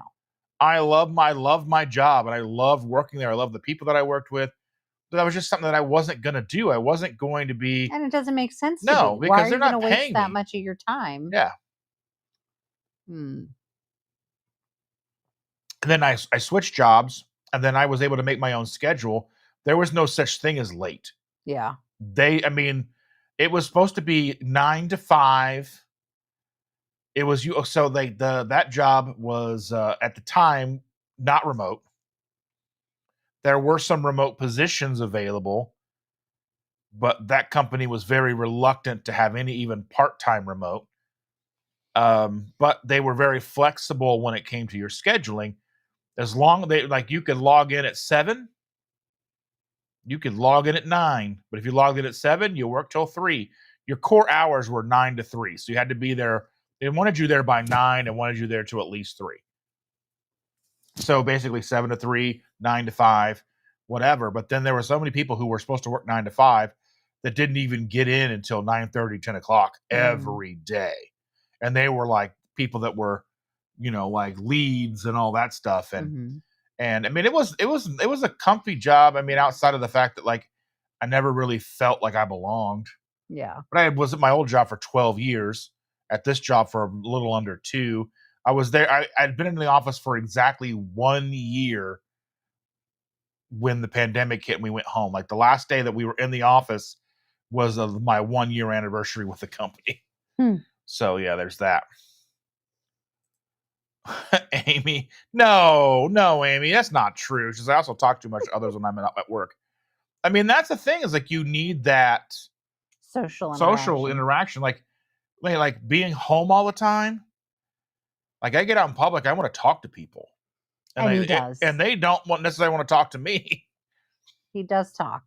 I love my job and I love working there. I love the people that I worked with. But that was just something that I wasn't going to do. I wasn't going to be. And it doesn't make sense. No, because why are they're you not going to waste that me. much of your time? Yeah. And then I switched jobs and then I was able to make my own schedule. There was no such thing as late. Yeah. It was supposed to be 9 to 5. It was so that job was at the time not remote. There were some remote positions available, but that company was very reluctant to have any even part-time remote. But they were very flexible when it came to your scheduling. As long you could log in at 7, you could log in at 9, but if you logged in at 7, you work till 3. Your core hours were 9 to 3, so you had to be there. They wanted you there by 9 and wanted you there to at least 3. So basically 7 to 3, 9 to 5, whatever. But then there were so many people who were supposed to work 9 to 5 that didn't even get in until 9:30, 10 o'clock every day. And they were like people that were, like leads and all that stuff. And and I mean, it was a comfy job. I mean, outside of the fact that like I never really felt like I belonged. Yeah. But I was at my old job for 12 years. At this job for a little under 2. I was there. I'd been in the office for exactly 1 year when the pandemic hit and we went home. Like the last day that we were in the office was my 1-year anniversary with the company. So yeah, there's that. Amy, no, Amy, that's not true. She says, I also talk too much to others when I'm at work. I mean, that's the thing is like you need that social interaction. Like being home all the time. Like I get out in public, I want to talk to people. And he does. And they don't necessarily want to talk to me. He does talk.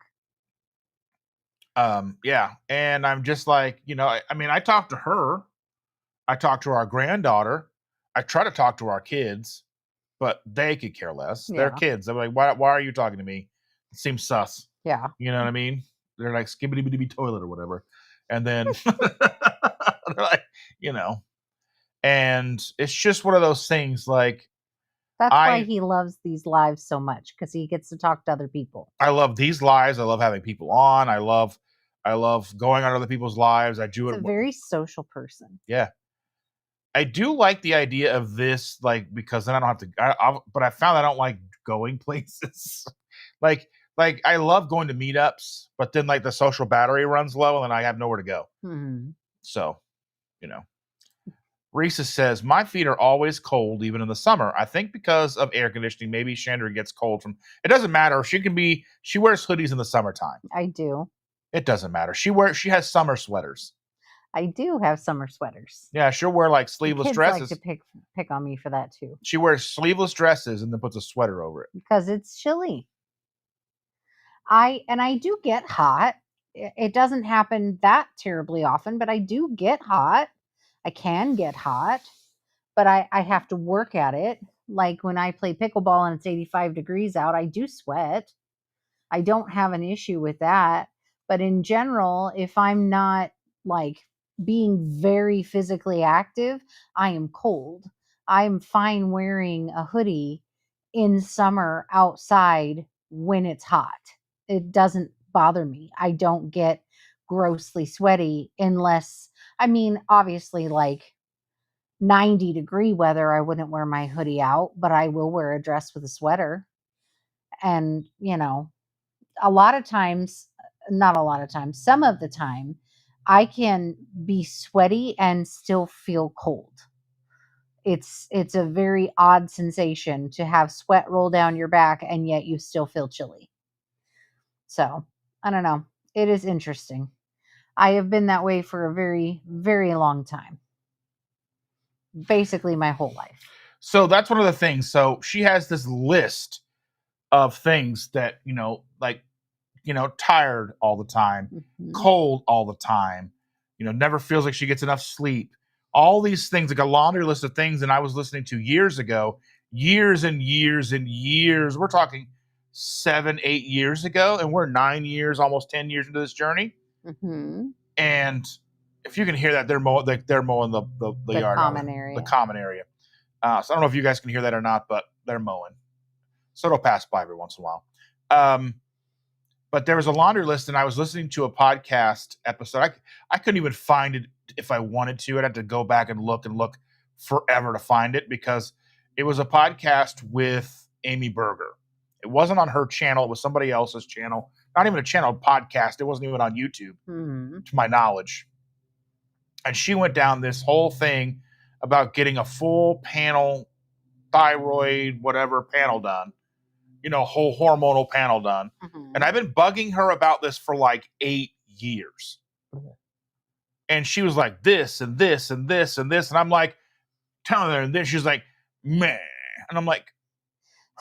Yeah. And I'm just like, I mean, I talk to her. I talk to our granddaughter. I try to talk to our kids, but they could care less. Yeah. They're kids. I'm like, why are you talking to me? It seems sus. Yeah. You know what I mean? They're like skibbity-bitty toilet or whatever. And then they're like, and it's just one of those things like, that's why he loves these lives so much, because he gets to talk to other people. I love these lives. I love having people on. I love going on other people's lives. I do He's a very social person. Yeah. I do like the idea of this, like, because then I don't have to, but I found I don't like going places. like I love going to meetups, but then like the social battery runs low and then I have nowhere to go. So, Risa says, my feet are always cold, even in the summer. I think because of air conditioning, maybe Chandra gets cold from, it doesn't matter. She wears hoodies in the summertime. I do. It doesn't matter. She has summer sweaters. I do have summer sweaters. Yeah, she'll wear like sleeveless dresses. Like to pick on me for that too. She wears sleeveless dresses and then puts a sweater over it. Because it's chilly. I do get hot. It doesn't happen that terribly often, but I do get hot. I can get hot, but I have to work at it. Like when I play pickleball and it's 85 degrees out, I do sweat. I don't have an issue with that. But in general, if I'm not like being very physically active, I am cold. I'm fine wearing a hoodie in summer outside when it's hot. It doesn't bother me. I don't get grossly sweaty unless, I mean, obviously like 90-degree weather, I wouldn't wear my hoodie out, but I will wear a dress with a sweater. And, you know, a lot of times, not a lot of times, some of the time, I can be sweaty and still feel cold. It's a very odd sensation to have sweat roll down your back and yet you still feel chilly. So, I don't know. It is interesting. I have been that way for a very, very long time. Basically my whole life. So that's one of the things. So she has this list of things that, you know, like, you know, tired all the time, cold all the time, you know, never feels like she gets enough sleep. All these things, like a laundry list of things. And I was listening to years ago, years and years and years. We're talking 7, 8 years ago, and we're 9 years, almost 10 years into this journey. And if you can hear that, they're mowing the yard, common area. The common area. So I don't know if you guys can hear that or not, but they're mowing. So it'll pass by every once in a while. But there was a laundry list, and I was listening to a podcast episode. I couldn't even find it if I wanted to. I'd have to go back and look forever to find it, because it was a podcast with Amy Berger. It wasn't on her channel. It was somebody else's channel. Not even a channel, podcast. It wasn't even on YouTube, to my knowledge. And she went down this whole thing about getting a full panel, thyroid, whatever panel done. You know, whole hormonal panel done. And I've been bugging her about this for like 8 years. And she was like, this and this and this and this. And I'm like, telling her this. She's like, meh. And I'm like,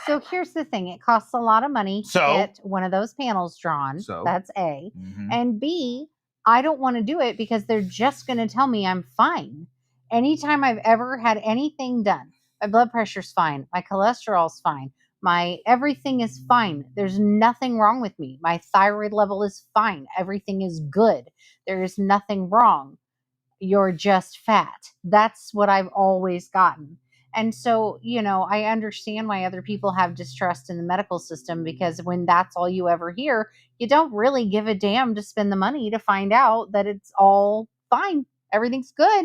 so here's the thing. It costs a lot of money to get one of those panels drawn. That's A. And B, I don't want to do it because they're just going to tell me I'm fine. Anytime I've ever had anything done, my blood pressure's fine. My cholesterol's fine. My everything is fine. There's nothing wrong with me. My thyroid level is fine. Everything is good. There is nothing wrong. You're just fat. That's what I've always gotten. And so, you know, I understand why other people have distrust in the medical system, because when that's all you ever hear, you don't really give a damn to spend the money to find out that it's all fine. Everything's good.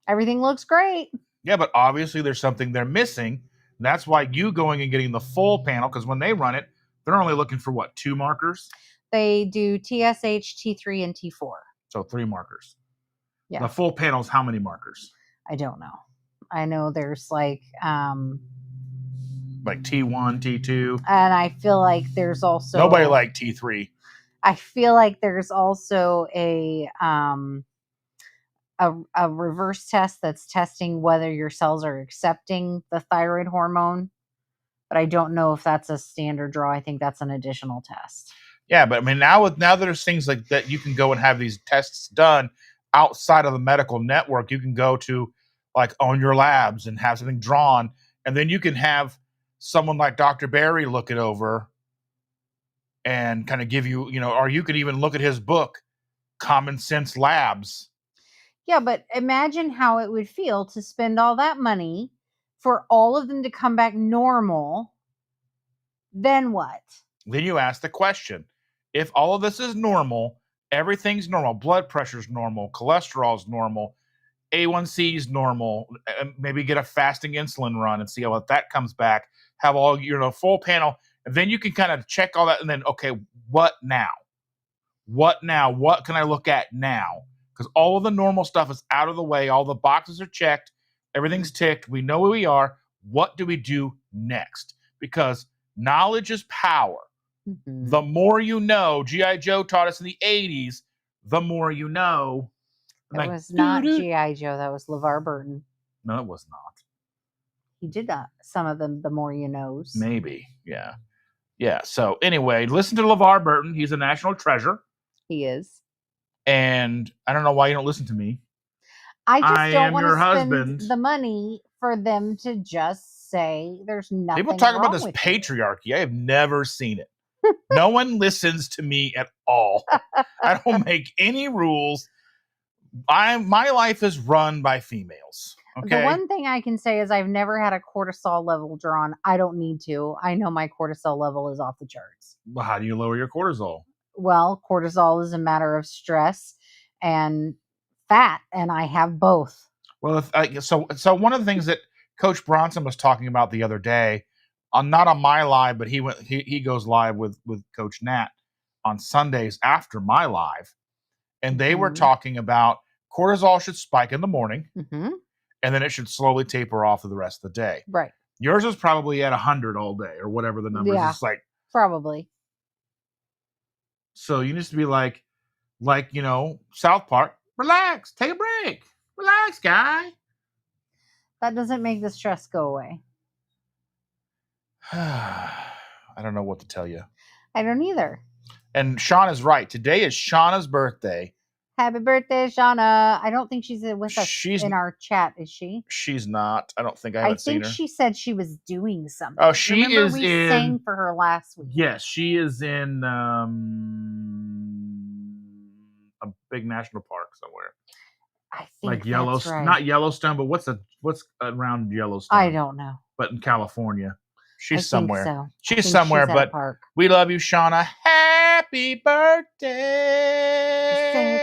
Everything looks great. Yeah, but obviously there's something they're missing. That's why you going and getting the full panel, because when they run it, they're only looking for what, 2 markers? They do TSH, T3, and T4. So 3 markers. Yeah. The full panel is how many markers? I don't know. I know there's like T1, T2. And I feel like there's also nobody like T3. I feel like there's also a reverse test that's testing whether your cells are accepting the thyroid hormone, but I don't know if that's a standard draw. I think that's an additional test. Yeah, but I mean, now there's things like that you can go and have these tests done outside of the medical network. You can go to like Own Your Labs and have something drawn, and then you can have someone like Dr. Barry look it over and kind of give you, you know, or you could even look at his book, Common Sense Labs. Yeah, but imagine how it would feel to spend all that money for all of them to come back normal. Then what? Then you ask the question, if all of this is normal, everything's normal, blood pressure's normal, cholesterol's normal, A1C's normal, maybe get a fasting insulin run and see how that comes back, have all, you know, full panel, and then you can kind of check all that, and then, okay, what now? What now? What can I look at now? Because all of the normal stuff is out of the way. All the boxes are checked. Everything's ticked. We know where we are. What do we do next? Because knowledge is power. The more you know, G.I. Joe taught us in the 80s, the more you know. That was not G.I. Joe. That was LeVar Burton. No, it was not. He did that. Some of them, the more you knows. Maybe. Yeah. Yeah. So anyway, listen to LeVar Burton. He's a national treasure. He is. And I don't know why you don't listen to me. I just don't want to spend the money for them to just say there's nothing. People talk about this patriarchy. I have never seen it. No one listens to me at all. I don't make any rules. My life is run by females. Okay. The one thing I can say is I've never had a cortisol level drawn. I don't need to. I know my cortisol level is off the charts. Well, how do you lower your cortisol? Well, cortisol is a matter of stress and fat, and I have both. Well, so one of the things that Coach Bronson was talking about the other day, not on my live, but he goes live with Coach Nat on Sundays after my live, and they were talking about cortisol should spike in the morning, and then it should slowly taper off for the rest of the day. Right. Yours is probably at 100 all day, or whatever the number is. It's like probably. So you need to be like South Park. Relax, take a break. Relax, guy. That doesn't make the stress go away. I don't know what to tell you. I don't either. And Shawna's right. Today is Shawna's birthday. Happy birthday, Shawna. I don't think she's with us in our chat, is she? She's not. I don't think I haven't seen her. I think she said she was doing something. Oh, she is we sang for her last week. Yes, she is in a big national park somewhere. I think like Yellowstone, right. Not Yellowstone, but what's around Yellowstone? I don't know. But in California. She's somewhere. So. She's somewhere, but we love you, Shawna. Happy birthday.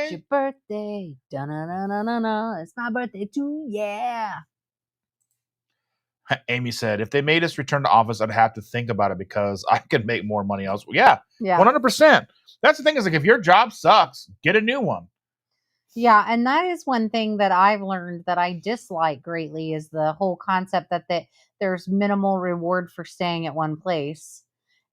It's your birthday. Da-na-na-na-na-na. It's my birthday too. Yeah. Amy said, if they made us return to office, I'd have to think about it because I could make more money elsewhere. Yeah. 100%. That's the thing is, like, if your job sucks, get a new one. Yeah, and that is one thing that I've learned that I dislike greatly is the whole concept that there's minimal reward for staying at one place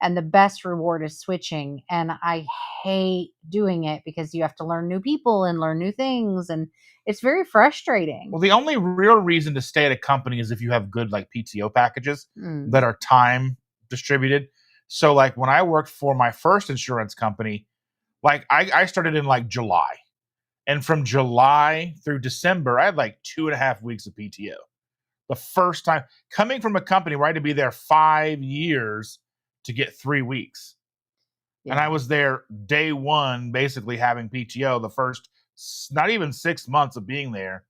and the best reward is switching. And I hate doing it because you have to learn new people and learn new things, and it's very frustrating. Well, the only real reason to stay at a company is if you have good like PTO packages that are time distributed. So like when I worked for my first insurance company, like I started in like July. And from July through December, I had like 2.5 weeks of PTO. The first time coming from a company where I had to be there 5 years to get 3 weeks. Yeah. And I was there day one, basically having PTO. The first, not even 6 months of being there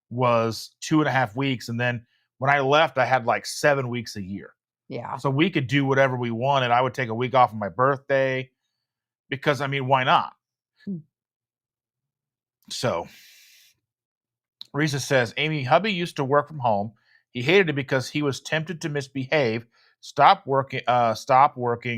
was 2.5 weeks. And then when I left, I had like 7 weeks a year. Yeah. So we could do whatever we wanted. I would take a week off on my birthday because, I mean, why not? So, Risa says, Amy, hubby used to work from home. He hated it because he was tempted to misbehave, stop working,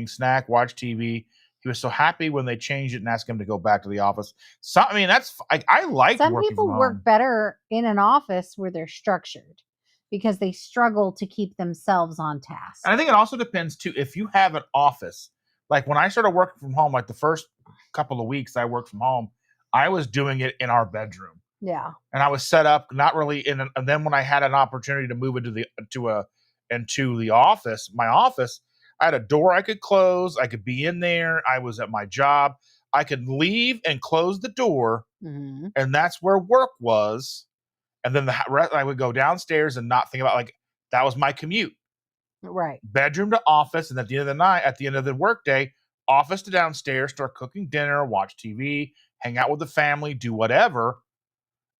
snack, watch TV. He was so happy when they changed it and asked him to go back to the office. So, I mean, that's I like some working people from home. Work better in an office where they're structured because they struggle to keep themselves on task. And I think it also depends too if you have an office. Like when I started working from home, like the first couple of weeks I worked from home, I was doing it in our bedroom. Yeah. And I was set up not really in and then when I had an opportunity to move into the office, my office, I had a door I could close, I could be in there, I was at my job, I could leave and close the door, and that's where work was. And then I would go downstairs and not think about like that was my commute. Right. Bedroom to office, and at the end of the night, at the end of the workday, office to downstairs, start cooking dinner, watch TV, hang out with the family, do whatever.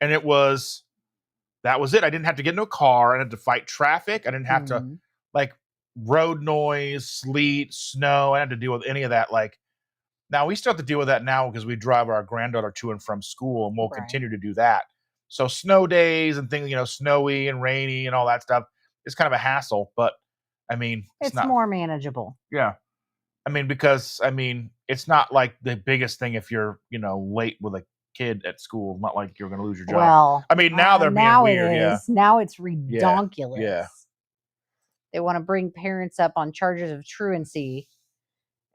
And that was it. I didn't have to get in a car. I didn't have to fight traffic. I didn't have to like road noise, sleet, snow. I didn't have to deal with any of that. Like now we still have to deal with that now because we drive our granddaughter to and from school, and we'll continue to do that. So snow days and things, snowy and rainy and all that stuff is kind of a hassle, but I mean, it's not more manageable. Yeah. I mean, because it's not like the biggest thing if you're, late with a kid at school. Not like you're going to lose your job. Well, I mean, now they're being weird. Yeah. Now it's redonkulous. Yeah. They want to bring parents up on charges of truancy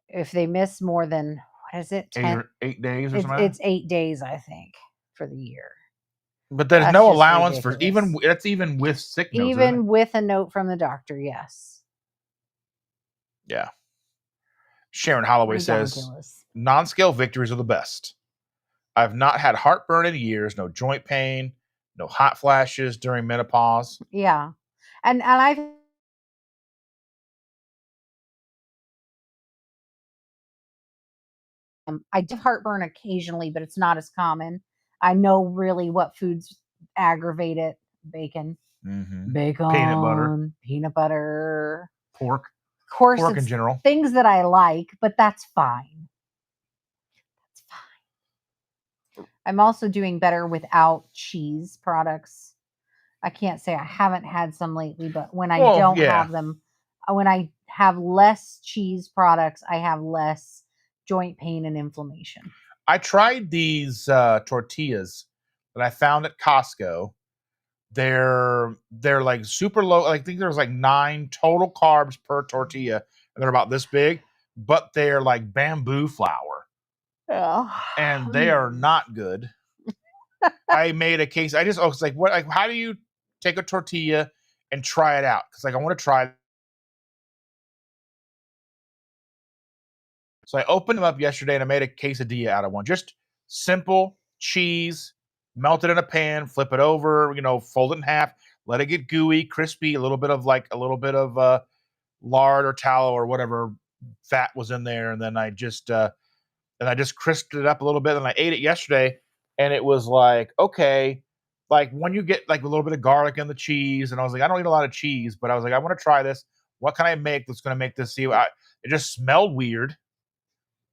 if they miss more than, what is it? 8 days or something? It's 8 days, I think, for the year. But there's no allowance for even with sick notes. Even with a note from the doctor, yes. Yeah. Sharon Holloway says, non-scale victories are the best. I've not had heartburn in years, no joint pain, no hot flashes during menopause. Yeah. And I do heartburn occasionally, but it's not as common. I know really what foods aggravate it bacon, bacon, peanut butter, pork. Of course, pork in general. Things that I like, but that's fine. That's fine. I'm also doing better without cheese products. I can't say I haven't had some lately, but when I don't have them, when I have less cheese products, I have less joint pain and inflammation. I tried these tortillas that I found at Costco. They're like super low. I think there's like 9 total carbs per tortilla, and they're about this big, but they're like bamboo flour. And they are not good. I made a case. It's like, what? Like, how do you take a tortilla and try it out? Because like I want to try. So I opened them up yesterday and I made a quesadilla out of one. Just simple cheese, melt it in a pan, flip it over, fold it in half, let it get gooey, crispy, a little bit of lard or tallow or whatever fat was in there, and then I just crisped it up a little bit. And I ate it yesterday, and it was like, okay, like when you get like a little bit of garlic in the cheese, and I was like, I don't eat a lot of cheese, but I was like, I want to try this. What can I make that's going to make this? It just smelled weird.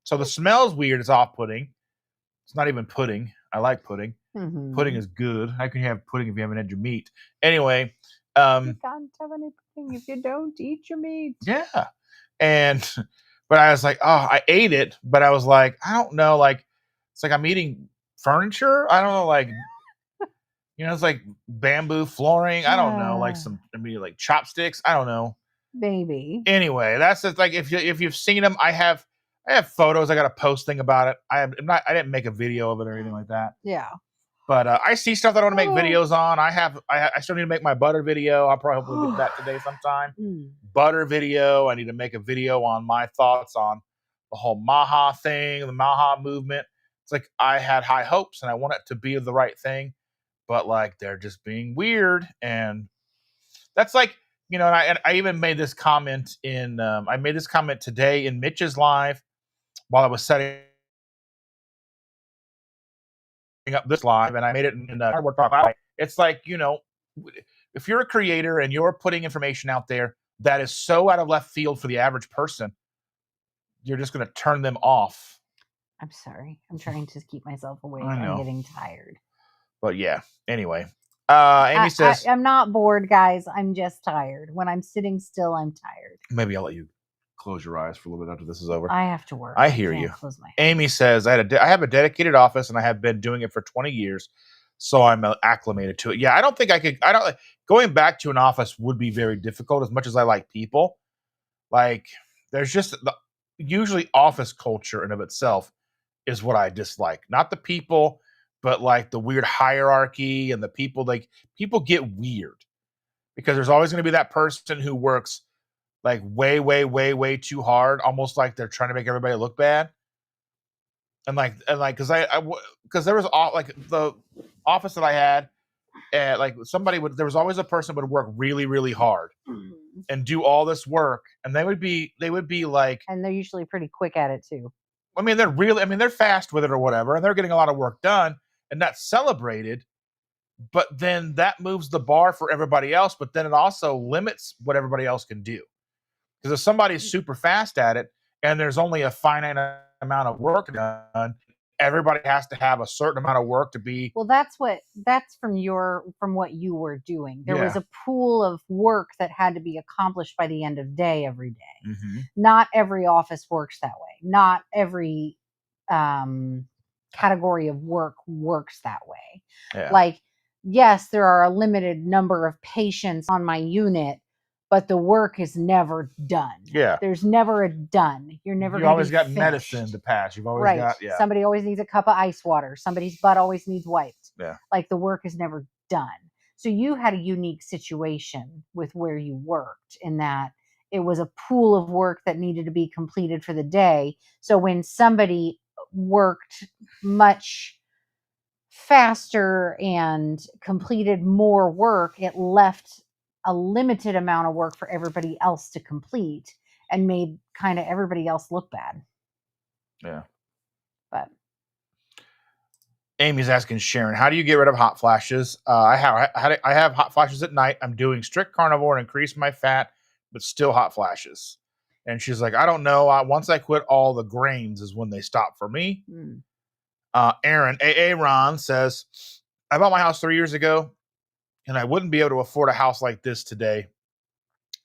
So the smell's weird. It's off-putting. It's not even pudding. I like pudding. Pudding is good. How can you have pudding if you haven't had your meat? Anyway, you can't have any pudding if you don't eat your meat. Yeah, but I was like, oh, I ate it, but I was like, I don't know, like it's like I'm eating furniture. I don't know, like it's like bamboo flooring. I don't know, like like chopsticks. I don't know. Maybe. Anyway, that's just like if you've seen them, I have photos. I got a posting about it. I didn't make a video of it or anything like that. Yeah. But I see stuff that I want to make videos on. I still need to make my butter video. I'll probably get that today sometime. Butter video. I need to make a video on my thoughts on the whole Maha thing, the Maha movement. It's like I had high hopes and I want it to be the right thing, but like they're just being weird. And that's like, and I even made this comment I made this comment today in Mitch's live while I was setting up this live, and I made it in Hardwork Talk Live. It's like, if you're a creator and you're putting information out there that is so out of left field for the average person, you're just going to turn them off. I'm sorry. I'm trying to keep myself awake. I'm getting tired. But yeah, anyway. Amy says, I'm not bored, guys. I'm just tired. When I'm sitting still, I'm tired. Maybe I'll let you close your eyes for a little bit after this is over. I have to work. I hear you. Amy says, I have a dedicated office and I have been doing it for 20 years, so I'm acclimated to it. Yeah, I don't think I could. Going back to an office would be very difficult. As much as I like people, like there's just usually office culture in of itself is what I dislike. Not the people, but like the weird hierarchy and the people. Like people get weird because there's always going to be that person who works like way, way, way, way too hard, almost like they're trying to make everybody look bad. And because there was like the office that I had, like there was always a person who would work really, really hard and do all this work, and they would be like, and they're usually pretty quick at it too. I mean, they're fast with it or whatever, and they're getting a lot of work done, and that's celebrated. But then that moves the bar for everybody else, but then it also limits what everybody else can do. Because if somebody's super fast at it and there's only a finite amount of work done, everybody has to have a certain amount of work to be. Well, that's from what you were doing. There was a pool of work that had to be accomplished by the end of day every day. Mm-hmm. Not every office works that way. Not every category of work works that way. Yeah. Like, yes, there are a limited number of patients on my unit, but the work is never done. Yeah. There's never a done. You always got medicine to pass. You've always got, Somebody always needs a cup of ice water. Somebody's butt always needs wiped. Yeah. Like the work is never done. So you had a unique situation with where you worked in that it was a pool of work that needed to be completed for the day. So when somebody worked much faster and completed more work, it left a limited amount of work for everybody else to complete and made kind of everybody else look bad. Yeah. But Amy's asking Sharon, how do you get rid of hot flashes? I have hot flashes at night. I'm doing strict carnivore and increase my fat, but still hot flashes. And she's like, I don't know. Once I quit all the grains is when they stop for me. Aaron, Ron says, I bought my house 3 years ago, and I wouldn't be able to afford a house like this today.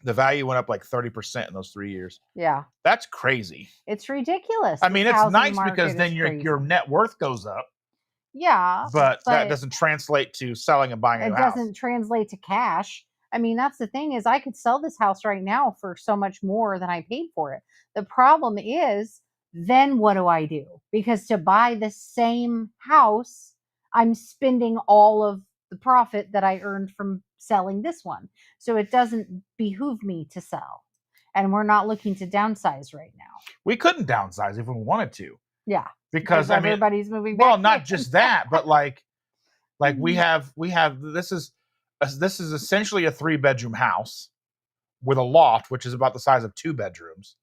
The value went up like 30% in those 3 years. Yeah. That's crazy. It's ridiculous. I mean, it's nice because then your net worth goes up. Yeah. But that doesn't translate to selling and buying a house. It doesn't translate to cash. I mean, that's the thing is I could sell this house right now for so much more than I paid for it. The problem is, then what do I do? Because to buy the same house, I'm spending all of the profit that I earned from selling this one. So it doesn't behoove me to sell. And we're not looking to downsize right now. We couldn't downsize if we wanted to. Yeah. Because I mean, everybody's moving back. Well, not just that, but like we have this is essentially a 3-bedroom house with a loft, which is about the size of 2 bedrooms.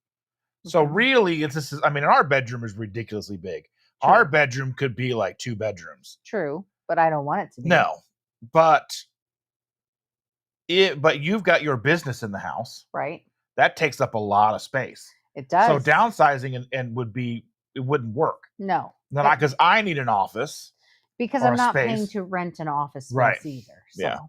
So really, and our bedroom is ridiculously big. True. Our bedroom could be like 2 bedrooms. True, but I don't want it to be. No, but you've got your business in the house, right? That takes up a lot of space. It does. So downsizing it wouldn't work. No, because I need an office. Because I'm not paying to rent an office space either. So. Yeah.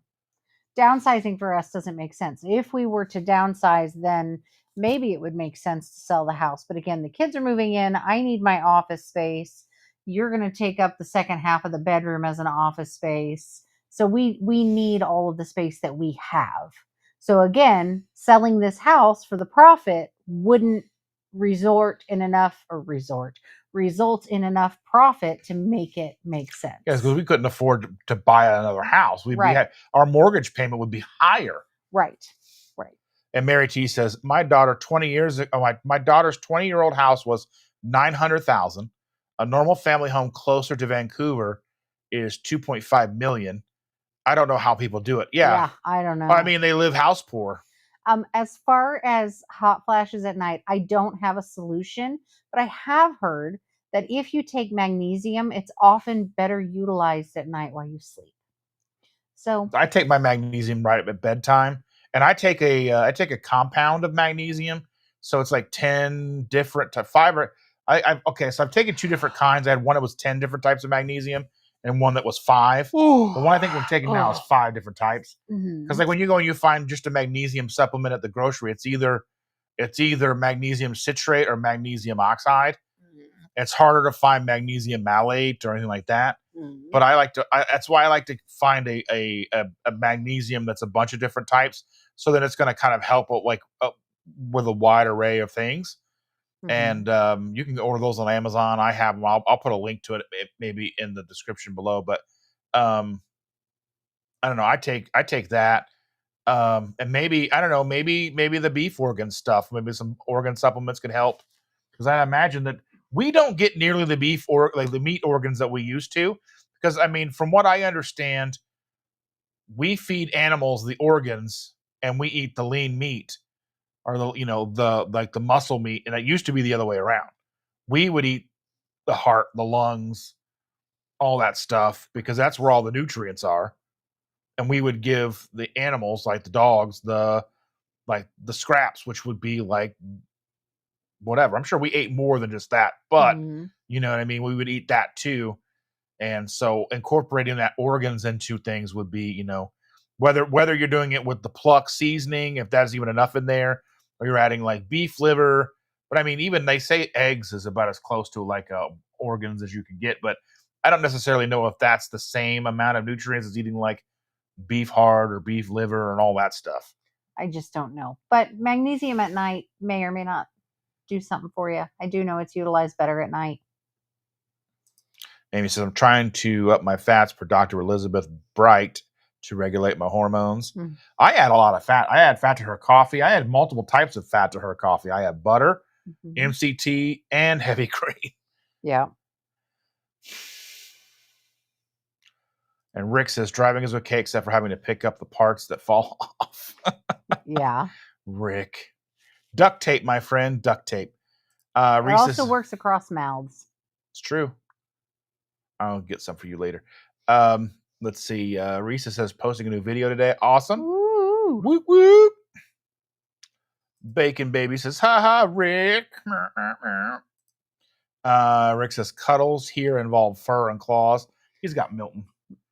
Downsizing for us doesn't make sense. If we were to downsize, then maybe it would make sense to sell the house. But again, the kids are moving in. I need my office space. You're going to take up the second half of the bedroom as an office space. So we need all of the space that we have. So again, selling this house for the profit wouldn't result in enough profit to make it make sense. Yes, because we couldn't afford to buy another house. Our mortgage payment would be higher. Right. And Mary T says, my daughter's 20-year-old house was $900,000. A normal family home closer to Vancouver is $2.5 million. I don't know how people do it. Yeah, I don't know. I mean, they live house poor. As far as hot flashes at night, I don't have a solution, but I have heard that if you take magnesium, it's often better utilized at night while you sleep. So I take my magnesium right at bedtime, and I take a compound of magnesium. So it's like 10 different to 5 or so I've taken 2 different kinds. I had one that was 10 different types of magnesium and one that was 5. The one I think we're taking now is 5 different types. Because like when you go and you find just a magnesium supplement at the grocery, it's either magnesium citrate or magnesium oxide. It's harder to find magnesium malate or anything like that. But that's why I like to find a magnesium that's a bunch of different types. So then it's going to kind of help with a wide array of things. And you can order those on Amazon. I have them. I'll put a link to it maybe in the description below. But I don't know. I take that. And maybe the beef organ stuff. Maybe some organ supplements could help. Because I imagine that we don't get nearly the beef or like the meat organs that we used to. Because I mean, from what I understand, we feed animals the organs and we eat the lean meat. Or the muscle meat, and it used to be the other way around. We would eat the heart, the lungs, all that stuff because that's where all the nutrients are, and we would give the animals, like the dogs, the scraps, which would be like whatever. I'm sure we ate more than just that, but you know what I mean. We would eat that too, and so incorporating that organs into things would be, whether you're doing it with the pluck seasoning, if that's even enough in there. Or you're adding like beef liver, but I mean, even they say eggs is about as close to like organs as you can get, but I don't necessarily know if that's the same amount of nutrients as eating like beef heart or beef liver and all that stuff. I just don't know. But magnesium at night may or may not do something for you. I do know it's utilized better at night. Amy says, I'm trying to up my fats per Dr. Elizabeth Bright to regulate my hormones. I add a lot of fat. I add fat to her coffee. I add multiple types of fat to her coffee. I add butter, MCT, and heavy cream. Yeah. And Rick says, driving is okay except for having to pick up the parts that fall off. Yeah. Rick. Duct tape, my friend. Duct tape. It also works across mouths. It's true. I'll get some for you later. Let's see. Risa says posting a new video today. Awesome. Woo. Whoop whoop. Bacon Baby says, haha, Rick. Rick says cuddles here involve fur and claws. He's got Milton.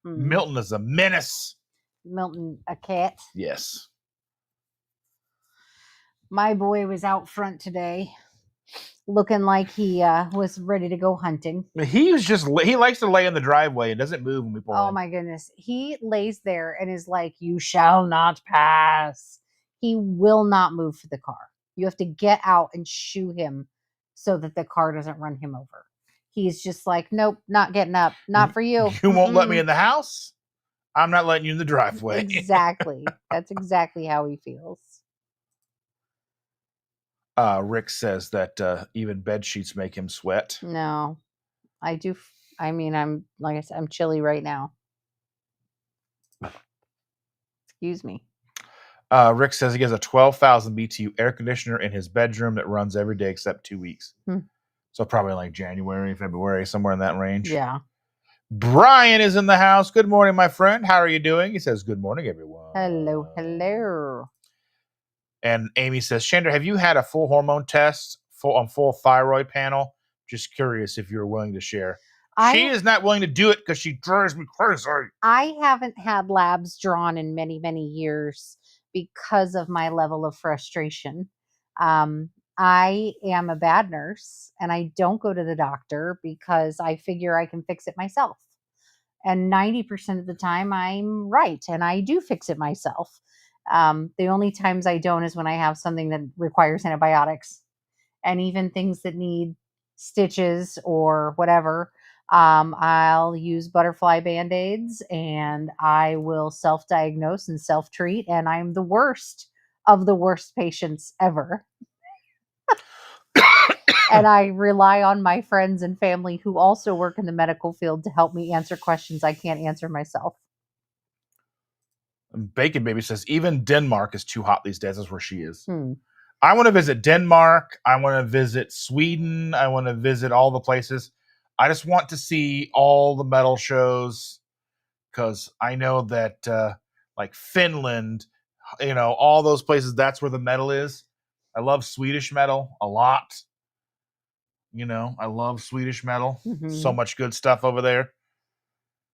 Milton is a menace. Milton, a cat. Yes. My boy was out front today, looking like he was ready to go hunting. He likes to lay in the driveway and doesn't move when we pull in. Oh my goodness. He lays there and is like, you shall not pass. He will not move for the car. You have to get out and shoo him so that the car doesn't run him over. He's just like, nope, not getting up. Not for you. You won't let me in the house? I'm not letting you in the driveway. Exactly. That's exactly how he feels. Rick says that even bed sheets make him sweat. No, I do. I mean, I'm like I said, I'm chilly right now. Excuse me. Rick says he has a 12,000 BTU air conditioner in his bedroom that runs every day except 2 weeks. So probably like January, February, somewhere in that range. Yeah. Brian is in the house. Good morning, my friend. How are you doing? He says, good morning, everyone. Hello, hello. And Amy says, Chandra, have you had a full hormone test on full thyroid panel? Just curious if you're willing to share. She is not willing to do it because she drives me crazy. I haven't had labs drawn in many, many years because of my level of frustration. I am a bad nurse and I don't go to the doctor because I figure I can fix it myself. And 90% of the time I'm right and I do fix it myself. The only times I don't is when I have something that requires antibiotics, and even things that need stitches or whatever. I'll use butterfly band-aids and I will self-diagnose and self-treat, and I'm the worst of the worst patients ever. And I rely on my friends and family who also work in the medical field to help me answer questions I can't answer myself. Bacon Baby says, even Denmark is too hot these days. That's where she is. I want to visit Denmark. I want to visit Sweden. I want to visit all the places. I just want to see all the metal shows because I know that like Finland, all those places, that's where the metal is. I love Swedish metal a lot. I love Swedish metal. So much good stuff over there.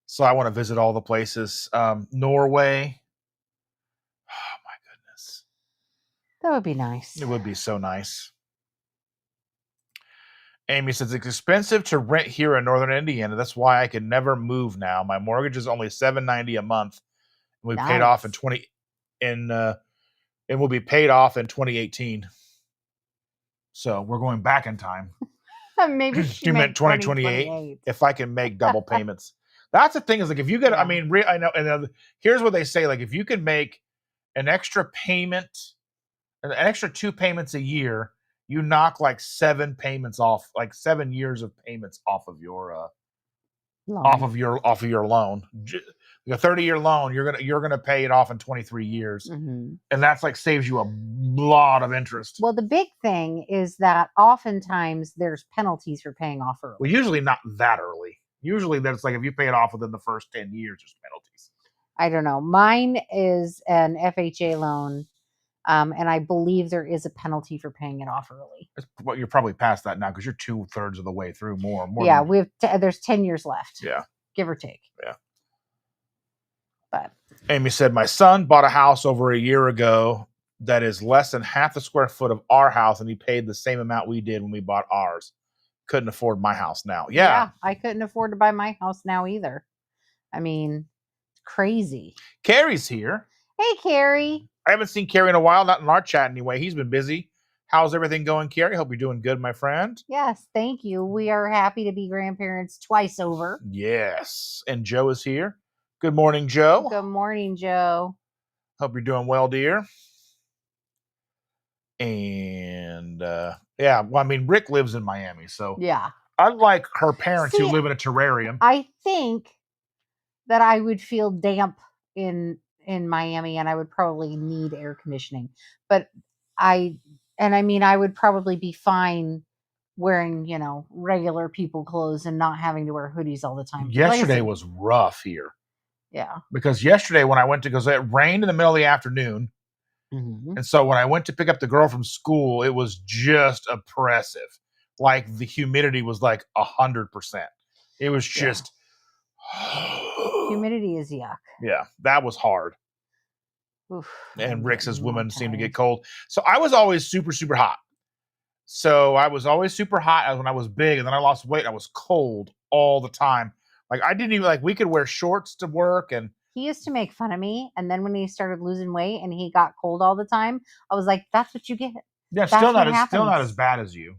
So I want to visit all the places. Norway. Oh, my goodness. That would be nice. It would be so nice. Amy says, it's expensive to rent here in Northern Indiana. That's why I can never move now. My mortgage is only $790 a month. We paid off in it will be paid off in 2018. So we're going back in time. Maybe she meant 2028 if I can make double payments. That's the thing is like if you get, I mean, I know, and here's what they say: like if you can make an extra payment, an extra 2 payments a year, you knock like 7 payments off, like 7 years of payments off of your loan. A 30-year loan, you're gonna pay it off in 23 years, and that's like saves you a lot of interest. Well, the big thing is that oftentimes there's penalties for paying off early. Well, usually not that early. Usually that's like if you pay it off within the first 10 years, there's penalties. I don't know. Mine is an FHA loan, and I believe there is a penalty for paying it off early. Well, you're probably past that now because you're 2/3 of the way through. More. Yeah, there's 10 years left. Yeah, give or take. Yeah. But Amy said, my son bought a house over a year ago that is less than half the square foot of our house, and he paid the same amount we did when we bought ours. Couldn't afford my house now. Yeah, I couldn't afford to buy my house now either. I mean, crazy. Carrie's here. Hey, Carrie. I haven't seen Carrie in a while, not in our chat anyway. He's been busy. How's everything going, Carrie? Hope you're doing good, my friend. Yes, thank you. We are happy to be grandparents twice over. Yes. And Joe is here. Good morning, Joe. Good morning, Joe. Hope you're doing well, dear. And yeah, well, I mean, Rick lives in Miami, so yeah. Unlike her parents who live in a terrarium. I think that I would feel damp in Miami, and I would probably need air conditioning. But I would probably be fine wearing, regular people clothes and not having to wear hoodies all the time. Yesterday was rough here. Yeah. Because yesterday when I went to, because it rained in the middle of the afternoon. Mm-hmm. And so when I went to pick up the girl from school, it was just oppressive. Like the humidity was like 100%. It was just. Humidity is yuck. Yeah, that was hard. Oof, and Rick says women seem to get cold. So I was always super, super hot. So I was always super hot when I was big, and then I lost weight. I was cold all the time. Like I didn't even we could wear shorts to work, and he used to make fun of me. And then when he started losing weight and he got cold all the time, I was like, "That's what you get." Yeah, still not as bad as you.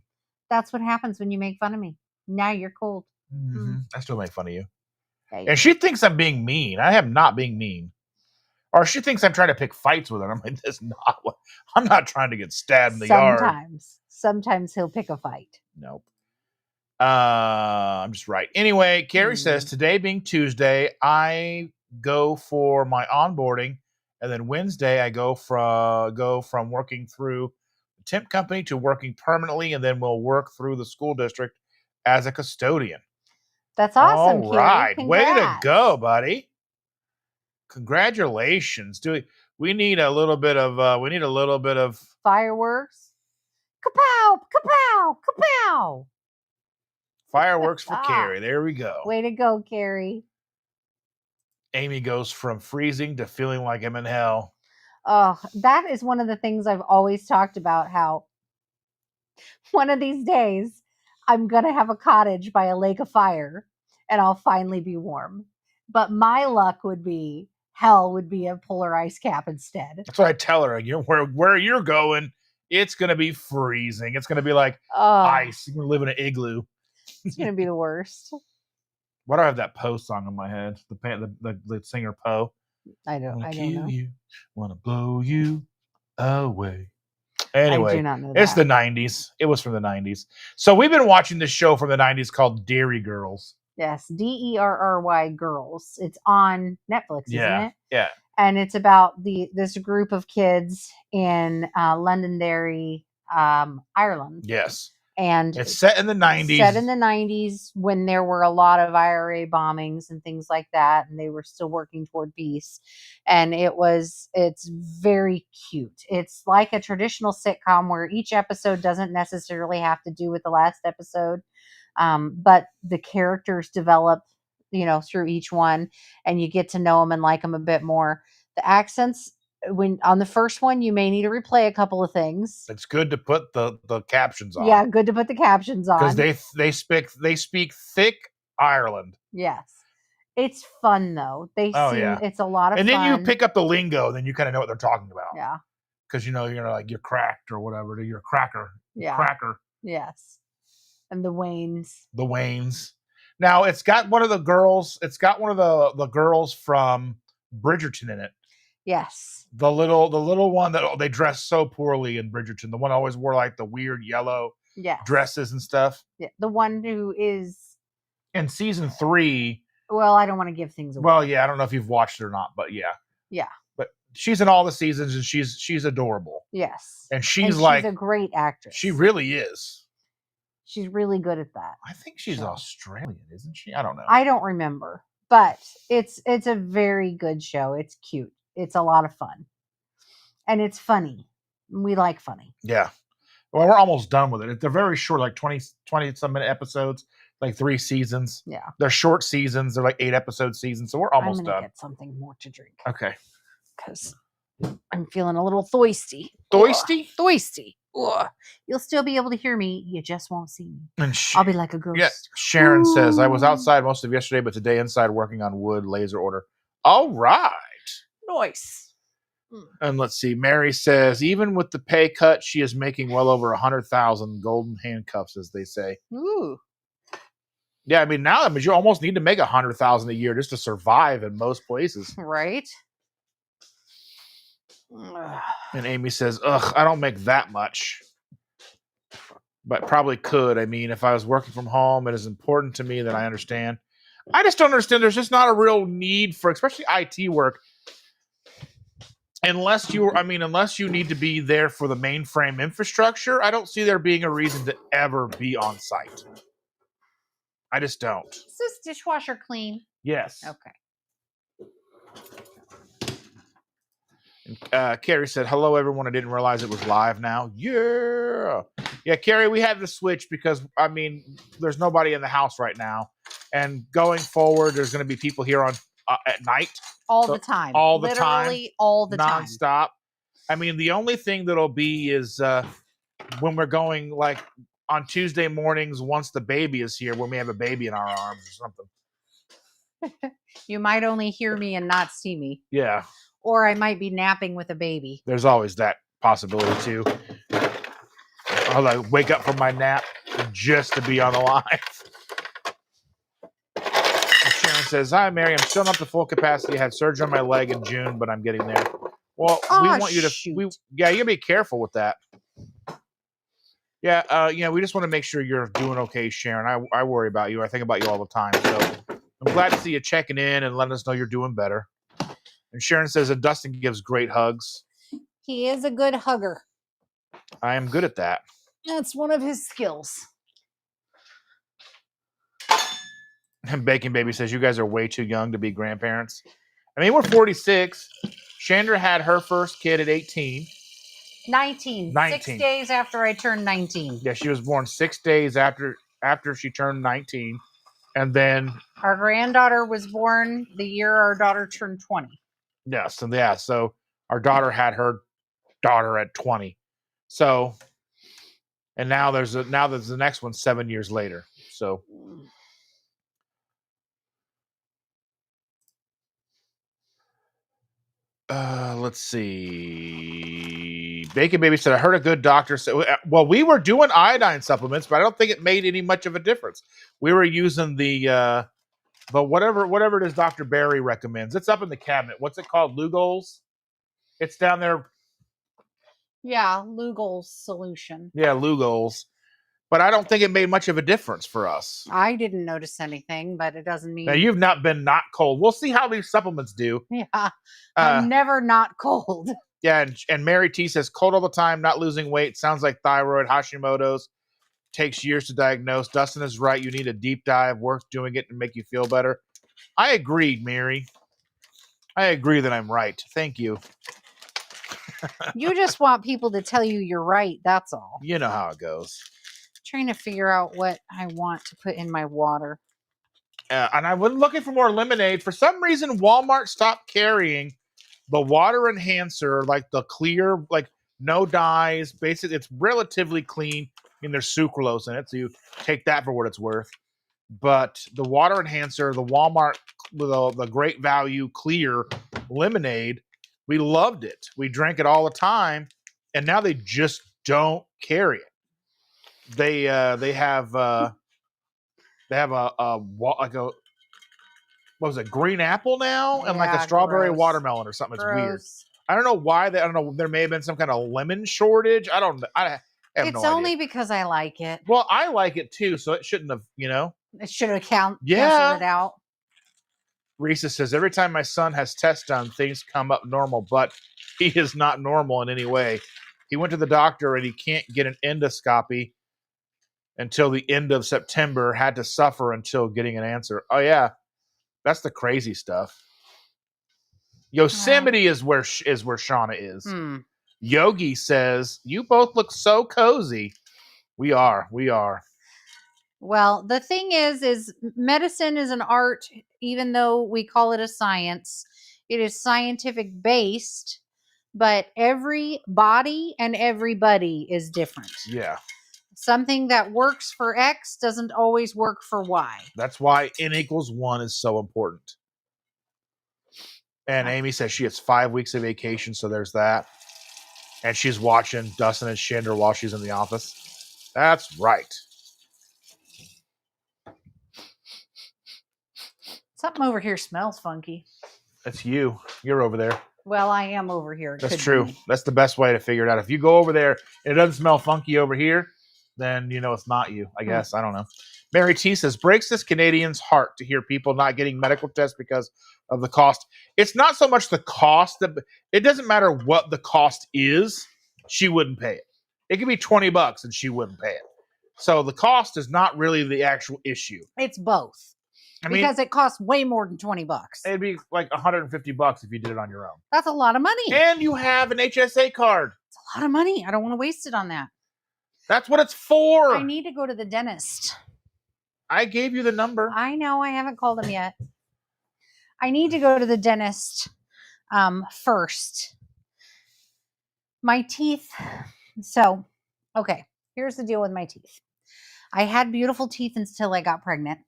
That's what happens when you make fun of me. Now you're cold. Mm-hmm. I still make fun of you. And she thinks I'm being mean. I am not being mean. Or she thinks I'm trying to pick fights with her. I'm like, that's not what. I'm not trying to get stabbed in the yard. Sometimes he'll pick a fight. Nope. I'm just right. Anyway, Carrie says today being Tuesday, I go for my onboarding, and then Wednesday I go from working through the temp company to working permanently, and then we'll work through the school district as a custodian. That's awesome. All right, way to go, buddy. Congratulations. We need a little bit of fireworks. Kapow, kapow, kapow. Fireworks for Carrie. There we go. Way to go, Carrie. Amy goes from freezing to feeling like I'm in hell. Oh, that is one of the things I've always talked about, how one of these days I'm going to have a cottage by a lake of fire and I'll finally be warm. But my luck would be, hell would be a polar ice cap instead. That's what I tell her. Where you're going, it's going to be freezing. It's going to be like ice. You're going to live in an igloo. It's going to be the worst. Why do I have that Poe song in my head? The singer Poe. I don't know. You, want to blow you away. Anyway, I do not know that. It's the 90s. It was from the 90s. So we've been watching this show from the 90s called Dairy Girls. Yes, DERRY Girls. It's on Netflix, isn't it? Yeah. And it's about this group of kids in Londonderry, Ireland. Yes. And it's set in the 90s. Set in the 90s when there were a lot of IRA bombings and things like that, and they were still working toward peace. And it's very cute. It's like a traditional sitcom where each episode doesn't necessarily have to do with the last episode, but the characters develop, through each one, and you get to know them and like them a bit more. The accents, when on the first one, you may need to replay a couple of things. It's good to put the captions on. Yeah, good to put the captions on because they speak thick Ireland. Yes, it's fun though. It's a lot of fun. And then you pick up the lingo, and then you kind of know what they're talking about. Yeah, because you're like you're cracked or whatever. You're a cracker. Yeah, cracker. Yes, and the Waynes. The Waynes. Now it's got one of the girls. It's got one of the girls from Bridgerton in it. Yes. The little one that they dress so poorly in Bridgerton. The one always wore like the weird yellow dresses and stuff. Yeah. The one who is in season 3. Well, I don't want to give things away. Well, yeah, I don't know if you've watched it or not, but yeah. Yeah. But she's in all the seasons and she's adorable. Yes. And she's a great actress. She really is. She's really good at that. I think she's Australian, isn't she? I don't know. I don't remember. But it's a very good show. It's cute. It's a lot of fun. And it's funny. We like funny. Yeah. Well, we're almost done with it. They're very short, like 20 some minute episodes, like 3 seasons. Yeah. They're short seasons. They're like 8-episode seasons. So we're almost done. Get something more to drink. Okay. Because I'm feeling a little thirsty. Thirsty? Ugh. You'll still be able to hear me. You just won't see me. And I'll be like a ghost. Yeah. Sharon says, I was outside most of yesterday, but today inside working on wood laser order. All right. Nice. And let's see. Mary says, even with the pay cut, she is making well over 100,000 golden handcuffs, as they say. Ooh. Yeah, I mean, now you almost need to make 100,000 a year just to survive in most places. Right. And Amy says, ugh, I don't make that much. But probably could. I mean, if I was working from home, it is important to me that I understand. I just don't understand. There's just not a real need for, especially IT work. unless you need to be there for the mainframe infrastructure, I don't see there being a reason to ever be on site. I just don't. Is this dishwasher clean? Yes. Okay. Carrie said, hello, everyone. I didn't realize it was live now. Yeah. Yeah, Carrie, we had to switch because, there's nobody in the house right now. And going forward, there's going to be people here on at night. All the time. Literally all the time. Nonstop. The only thing that'll be is when we're going, like, on Tuesday mornings once the baby is here, when we have a baby in our arms or something. You might only hear me and not see me. Yeah. Or I might be napping with a baby. There's always that possibility, too. I'll wake up from my nap just to be on the live. Sharon says, hi, Mary. I'm still not to full capacity. I had surgery on my leg in June, but I'm getting there. Well, we want you to... you got to be careful with that. Yeah, we just want to make sure you're doing okay, Sharon. I worry about you. I think about you all the time. So I'm glad to see you checking in and letting us know you're doing better. And Sharon says that Dustin gives great hugs. He is a good hugger. I am good at that. That's one of his skills. And Bacon Baby says, you guys are way too young to be grandparents. We're 46. Chandra had her first kid at 18. 19. 6 days after I turned 19. Yeah, she was born 6 days after she turned 19. And then our granddaughter was born the year our daughter turned 20. Yes, so our daughter had her daughter at 20. So, and now there's the next one 7 years later. So, let's see. Bacon Baby said, I heard a good doctor say, well, we were doing iodine supplements, but I don't think it made any much of a difference. We were using the whatever it is Dr. Barry recommends. It's up in the cabinet. What's it called? Lugol's? It's down there. Yeah, Lugol's solution. Yeah, Lugol's. But I don't think it made much of a difference for us. I didn't notice anything, but it doesn't mean... Now, you've not been not cold. We'll see how these supplements do. Yeah, I'm never not cold. Yeah, and Mary T says, cold all the time, not losing weight. Sounds like thyroid, Hashimoto's. Takes years to diagnose. Dustin is right. You need a deep dive. Worth doing it to make you feel better. I agree, Mary. I agree that I'm right. Thank you. You just want people to tell you you're right. That's all. You know how it goes. Trying to figure out what I want to put in my water. And I was looking for more lemonade. For some reason, Walmart stopped carrying the water enhancer, like the clear, like no dyes. Basically, it's relatively clean. There's sucralose in it, so you take that for what it's worth. But the water enhancer, the Walmart, the Great Value Clear lemonade, we loved it. We drank it all the time, and now they just don't carry it. They have a what was it, green apple now, and like a strawberry watermelon or something. It's weird. I don't know why. I don't know. There may have been some kind of lemon shortage. I don't. It's only because I like it. Well, I like it too, so it shouldn't have. It should have canceled it out. Risa says, every time my son has tests done, things come up normal, but he is not normal in any way. He went to the doctor and he can't get an endoscopy until the end of September. Had to suffer until getting an answer. Oh yeah, that's the crazy stuff. Yosemite is where Shawna is. Yogi says, you both look so cozy. We are. Well, the thing is medicine is an art, even though we call it a science. It is scientific based, but every body and everybody is different. Yeah. Something that works for X doesn't always work for Y. That's why N=1 is so important. And Amy says she has 5 weeks of vacation, so there's that. And she's watching Dustin and Chandra while she's in the office. That's right. Something over here smells funky. That's you. You're over there. Well, I am over here. That's true. That's the best way to figure it out. If you go over there and it doesn't smell funky over here, then it's not you, I guess. I don't know. Mary T says, breaks this Canadian's heart to hear people not getting medical tests because of the cost. It's not so much the cost. It doesn't matter what the cost is. She wouldn't pay it. It could be $20 and she wouldn't pay it. So the cost is not really the actual issue. It's both. Because it costs way more than $20. It'd be like $150 if you did it on your own. That's a lot of money. And you have an HSA card. It's a lot of money. I don't want to waste it on that. That's what it's for. I need to go to the dentist. I gave you the number. I know. I haven't called him yet. I need to go to the dentist first. My teeth. So, okay. Here's the deal with my teeth. I had beautiful teeth until I got pregnant.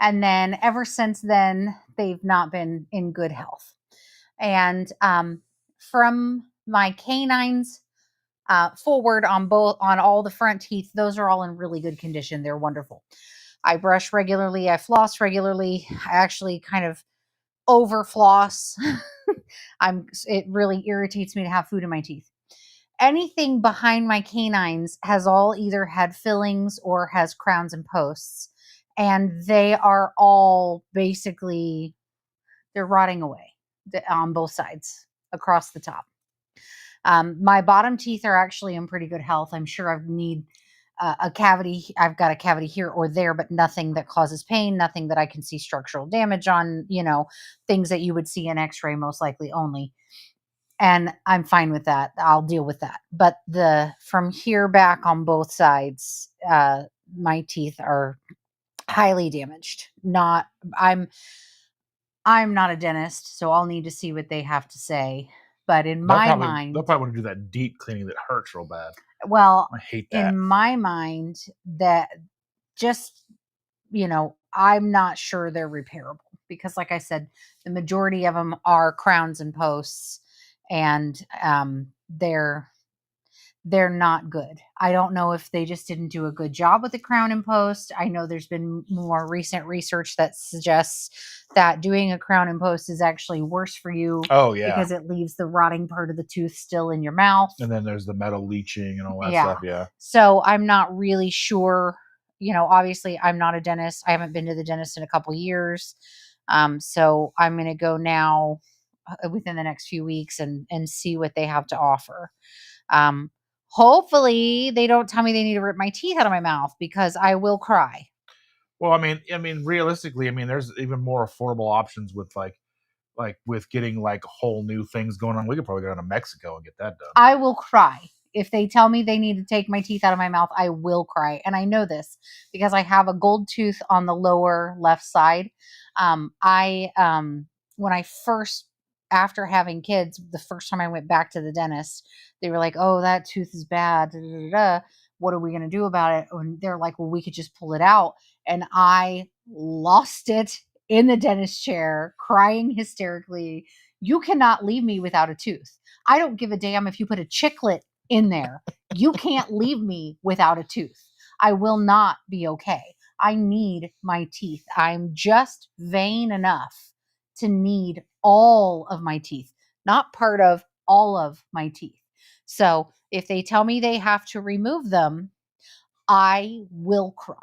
And then ever since then, they've not been in good health. And from my canines forward on all the front teeth, those are all in really good condition. They're wonderful. I brush regularly. I floss regularly. I actually kind of over floss. It really irritates me to have food in my teeth. Anything behind my canines has all either had fillings or has crowns and posts. And they are all basically, they're rotting away on both sides across the top. My bottom teeth are actually in pretty good health. I'm sure I need a cavity. I've got a cavity here or there, but nothing that causes pain, nothing that I can see structural damage on, things that you would see in x-ray most likely only. And I'm fine with that. I'll deal with that. But from here back on both sides, my teeth are highly damaged. I'm not a dentist, so I'll need to see what they have to say. But in my mind, they'll probably want to do that deep cleaning that hurts real bad. Well, I hate that. In my mind, that just, I'm not sure they're repairable because, like I said, the majority of them are crowns and posts, and they're not good. I don't know if they just didn't do a good job with the crown and post. I know there's been more recent research that suggests that doing a crown and post is actually worse for you. Oh, yeah. Because it leaves the rotting part of the tooth still in your mouth. And then there's the metal leaching and all that stuff. Yeah. So I'm not really sure. Obviously I'm not a dentist. I haven't been to the dentist in a couple years. So I'm going to go now within the next few weeks and see what they have to offer. Hopefully they don't tell me they need to rip my teeth out of my mouth because I will cry. Well, I mean, realistically, there's even more affordable options with with getting whole new things going on. We could probably go down to Mexico and get that done. I will cry. If they tell me they need to take my teeth out of my mouth, I will cry. And I know this because I have a gold tooth on the lower left side. When I first, after having kids, the first time I went back to the dentist, they were like, oh, that tooth is bad. Da, da, da, da. What are we going to do about it? And they're like, well, we could just pull it out. And I lost it in the dentist chair, crying hysterically. You cannot leave me without a tooth. I don't give a damn if you put a chiclet in there. You can't leave me without a tooth. I will not be okay. I need my teeth. I'm just vain enough to need all of my teeth, not part of, all of my teeth. So if they tell me they have to remove them, I will cry.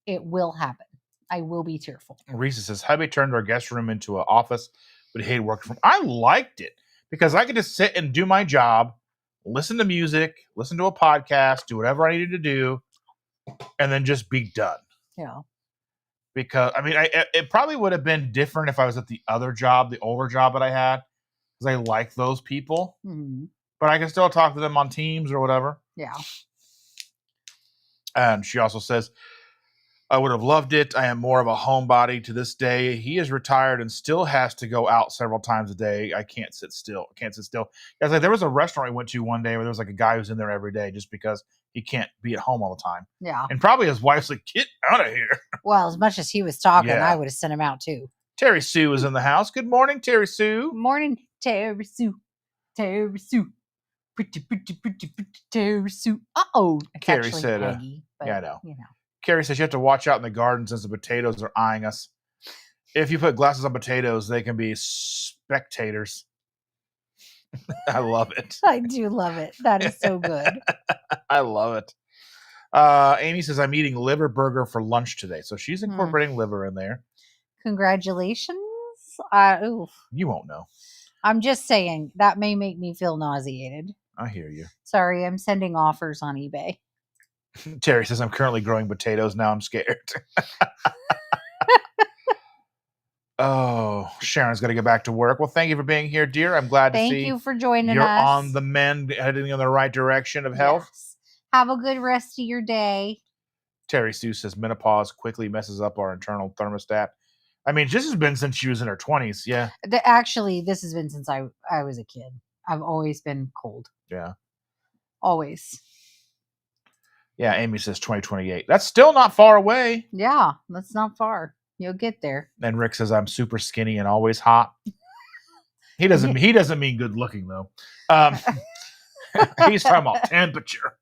It will happen. I will be tearful. Risa says, hubby turned our guest room into an office, but he hated working from. I liked it because I could just sit and do my job, listen to music, listen to a podcast, do whatever I needed to do, and then just be done. Yeah. Because it probably would have been different if I was at the other job, the older job that I had, because I like those people. Mm-hmm. But I can still talk to them on Teams or whatever. Yeah. And she also says, I would have loved it. I am more of a homebody to this day. He is retired and still has to go out several times a day. I can't sit still. Guys, there was a restaurant we went to one day where there was a guy who's in there every day just because he can't be at home all the time. Yeah. And probably his wife's like, get out of here. Well, as much as he was talking, I would have sent him out too. Terry Sue is in the house. Good morning, Terry Sue. Morning, Terry Sue. Terry Sue. Pretty, Terry Sue. Uh-oh. Carrie said, Peggy, yeah, I know. Carrie says you have to watch out in the garden since the potatoes are eyeing us. If you put glasses on potatoes, they can be spectators. I love it. I do love it. That is so good. I love it. Amy says, I'm eating liver burger for lunch today. So she's incorporating liver in there. Congratulations. You won't know. I'm just saying that may make me feel nauseated. I hear you. Sorry, I'm sending offers on eBay. Terry says, I'm currently growing potatoes. Now I'm scared. Oh, Sharon's got to get back to work. Well, thank you for being here, dear. I'm glad to see Thank you for joining us. You're on the mend, heading in the right direction of health. Yes. Have a good rest of your day. Terry Sue says, menopause quickly messes up our internal thermostat. I mean, this has been since she was in her 20s. Yeah. Actually, this has been since I was a kid. I've always been cold. Yeah. Always. Yeah, Amy says 2028. That's still not far away. Yeah, that's not far. You'll get there. And Rick says, I'm super skinny and always hot. He doesn't mean good looking, though. He's talking about temperature.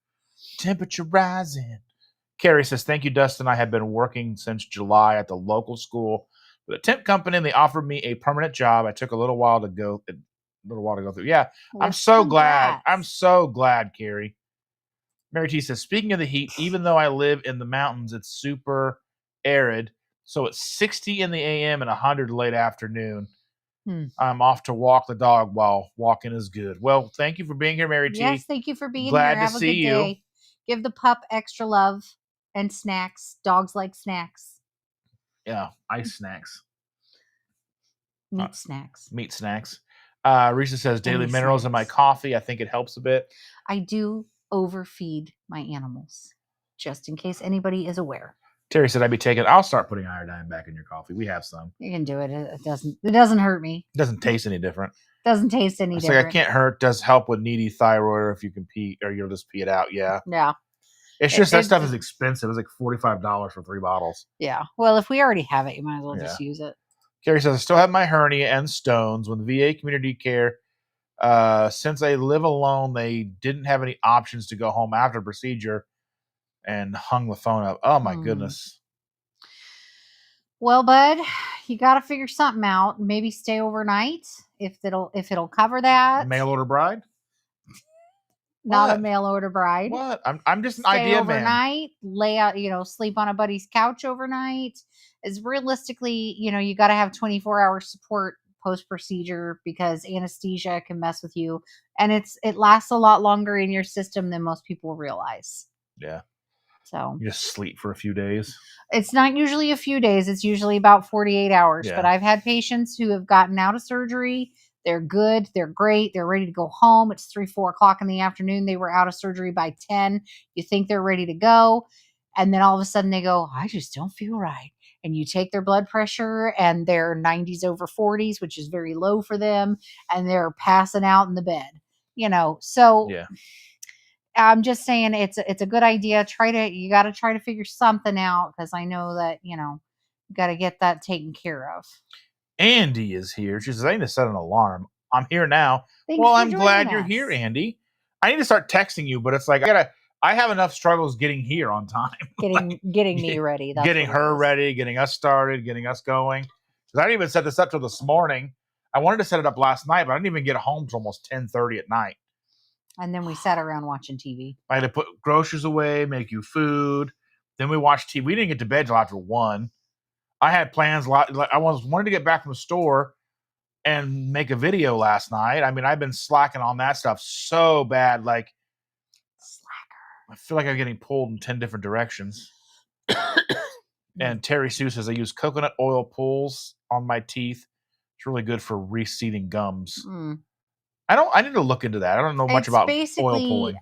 Temperature rising. Carrie says, thank you, Dustin. I have been working since July at the local school with a temp company, and they offered me a permanent job. I took a little while to go through. Yeah, I'm so glad. I'm so glad, Carrie. Mary T says, speaking of the heat, even though I live in the mountains, it's super arid. So it's 60 in the AM and 100 late afternoon. I'm off to walk the dog while walking is good. Well, thank you for being here, Mary T. Yes, thank you for being here. Have a good day. Give the pup extra love and snacks. Dogs like snacks. Yeah, ice snacks. Meat snacks. Meat snacks. Risa says, daily minerals in my coffee. I think it helps a bit. I do overfeed my animals, just in case anybody is aware. Terry said, I'll start putting iodine back in your coffee. We have some. You can do it. It doesn't hurt me. It doesn't taste any different. Doesn't taste any different. Like, I can't hurt. Does help with needy thyroid, or if you can pee, or you'll just pee it out. Yeah. Yeah. It's just that stuff is expensive. It's like $45 for 3 bottles. Yeah. Well, if we already have it, you might as well just use it. Carrie says, I still have my hernia and stones. When the VA community care, since I live alone, they didn't have any options to go home after the procedure, and hung the phone up. Oh my goodness. Well, bud, you got to figure something out. Maybe stay overnight if it'll cover that. Mail order bride? Not a mail order bride. What? I'm just an idea overnight, man. Lay out, sleep on a buddy's couch overnight. Is realistically, you got to have 24-hour support post-procedure, because anesthesia can mess with you, and it lasts a lot longer in your system than most people realize. Yeah. So you just sleep for a few days. It's not usually a few days. It's usually about 48 hours. Yeah. But I've had patients who have gotten out of surgery. They're good. They're great. They're ready to go home. It's 3-4 o'clock in the afternoon. They were out of surgery by 10. You think they're ready to go. And then all of a sudden they go, I just don't feel right. And you take their blood pressure, and they're 90s over 40s, which is very low for them. And they're passing out in the bed, so yeah. I'm just saying it's a good idea. You got to try to figure something out, because I know that, you got to get that taken care of. Andy is here. She says, I need to set an alarm. I'm here now. Well, I'm glad you're here, Andy. I need to start texting you, but it's like, I have enough struggles getting here on time. Getting me ready. Getting her ready, getting us started, getting us going. Because I didn't even set this up till this morning. I wanted to set it up last night, but I didn't even get home till almost 10:30 at night. And then we sat around watching TV. I had to put groceries away, make you food. Then we watched TV. We didn't get to bed till after 1. I had plans. I wanted to get back from the store and make a video last night. I mean, I've been slacking on that stuff so bad. Like, slacker. I feel like I'm getting pulled in 10 different directions. And Terry Sue says, I use coconut oil pulls on my teeth. It's really good for reseeding gums. I need to look into that. I don't know much about oil pulling.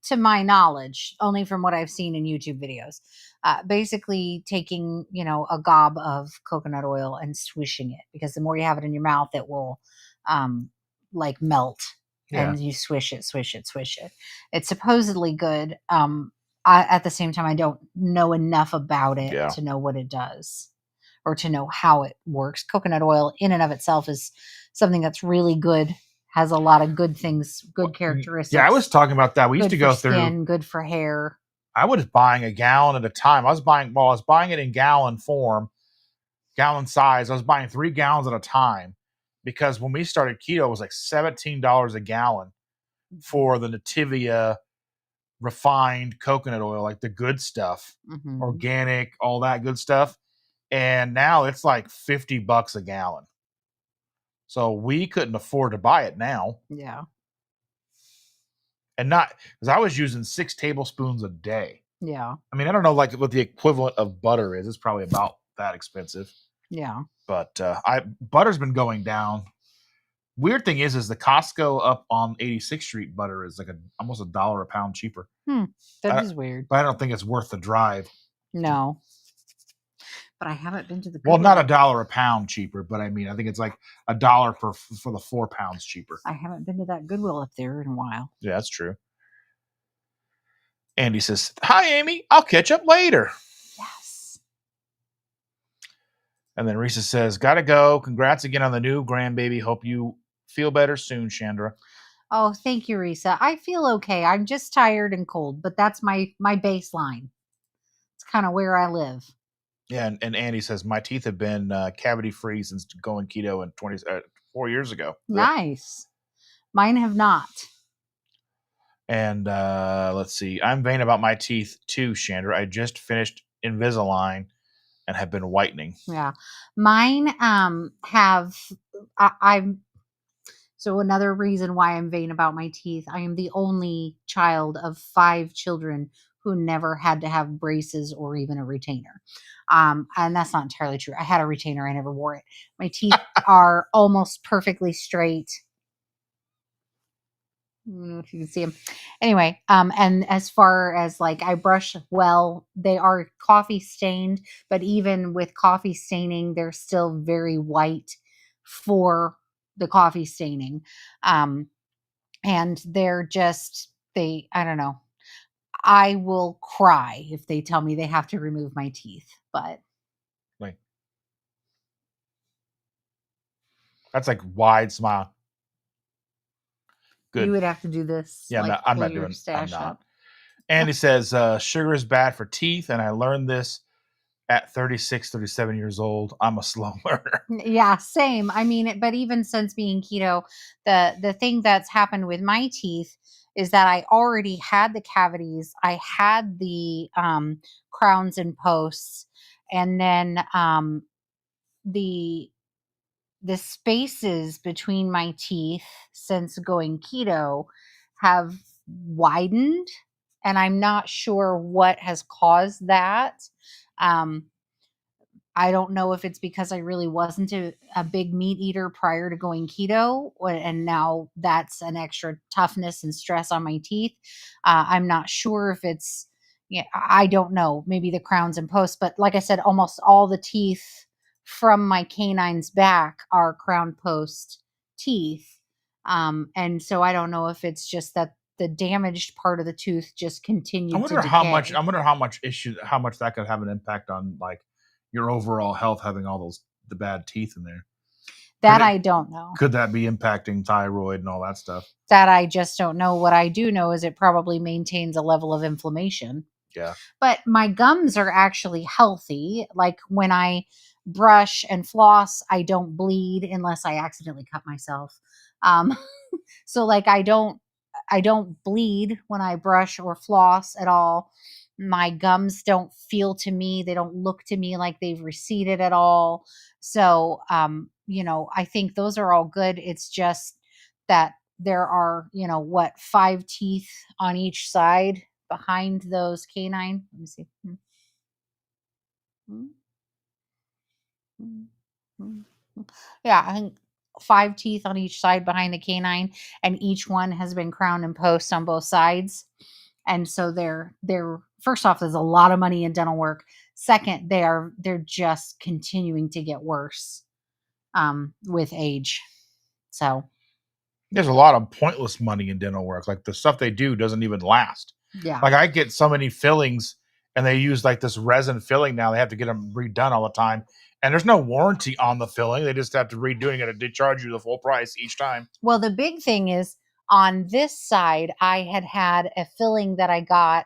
To my knowledge, only from what I've seen in YouTube videos, basically taking, a gob of coconut oil and swishing it, because the more you have it in your mouth, it will melt. Yeah. And you swish it. It's supposedly good. At the same time, I don't know enough about it to know what it does or to know how it works. Coconut oil in and of itself is something that's really good. Has a lot of good things, good characteristics. Yeah, I was talking about that. We used to go through. Skin, good for hair. I was buying a gallon at a time. I was buying it in gallon form, gallon size. I was buying 3 gallons at a time, because when we started keto, it was like $17 a gallon for the Nativia refined coconut oil, like the good stuff, organic, all that good stuff. And now it's like $50 a gallon. So we couldn't afford to buy it now. Yeah. And not because I was using 6 tablespoons a day. Yeah. I mean, I don't know like what the equivalent of butter is. It's probably about that expensive. Yeah. But butter's been going down. Weird thing is the Costco up on 86th Street butter is like almost $1 a pound cheaper. That is weird. But I don't think it's worth the drive. No. But I haven't been to the Goodwill. Well, not $1 a pound cheaper, but I mean, I think it's like $1 for the 4 pounds cheaper. I haven't been to that Goodwill up there in a while. Yeah, that's true. Andy says, "Hi, Amy. I'll catch up later." Yes. And then Risa says, "Gotta go. Congrats again on the new grandbaby. Hope you feel better soon, Chandra." Oh, thank you, Risa. I feel okay. I'm just tired and cold, but that's my baseline. It's kind of where I live. Yeah, and Andy says, "My teeth have been cavity-free since going keto in 4 years ago." Nice. Mine have not. And let's see. I'm vain about my teeth too, Chandra. I just finished Invisalign and have been whitening. Yeah. Mine have I'm so another reason why I'm vain about my teeth. I am the only child of 5 children who never had to have braces or even a retainer. And that's not entirely true. I had a retainer. I never wore it. My teeth are almost perfectly straight. I don't know if you can see them. Anyway, and as far as like I brush well, they are coffee stained, but even with coffee staining, they're still very white for the coffee staining. And they're just I don't know. I will cry if they tell me they have to remove my teeth, but like that's like wide smile. Good. You would have to do this. Yeah, like, I'm not doing. I'm not. And he says sugar is bad for teeth, and I learned this at 36, 37 years old. I'm a slow learner. Yeah, same. I mean, but even since being keto, the thing that's happened with my teeth is that I already had the cavities. I had the crowns and posts, and then the spaces between my teeth since going keto have widened, and I'm not sure what has caused that. I don't know if it's because I really wasn't a big meat eater prior to going keto, and now that's an extra toughness and stress on my teeth. I'm not sure if it's, yeah, I don't know, maybe the crowns and posts, but like I said, almost all the teeth from my canines back are crown post teeth. And so I don't know if it's just that the damaged part of the tooth just continued. I wonder how much that could have an impact on like your overall health, having all the bad teeth in there. That I don't know. Could that be impacting thyroid and all that stuff? That I just don't know. What I do know is it probably maintains a level of inflammation. Yeah. But my gums are actually healthy. Like when I brush and floss, I don't bleed unless I accidentally cut myself. So like I don't bleed when I brush or floss at all. My gums don't feel to me, they don't look to me like they've receded at all. So, I think those are all good. It's just that there are, 5 teeth on each side behind those canine. Let me see. Yeah, I think 5 teeth on each side behind the canine, and each one has been crowned and post on both sides. And so they're first off, there's a lot of money in dental work. Second, they're just continuing to get worse with age. So there's a lot of pointless money in dental work. Like the stuff they do doesn't even last. Yeah. Like I get so many fillings and they use like this resin filling now. They have to get them redone all the time. And there's no warranty on the filling. They just have to redo it. They charge you the full price each time. Well, the big thing is on this side, I had a filling that I got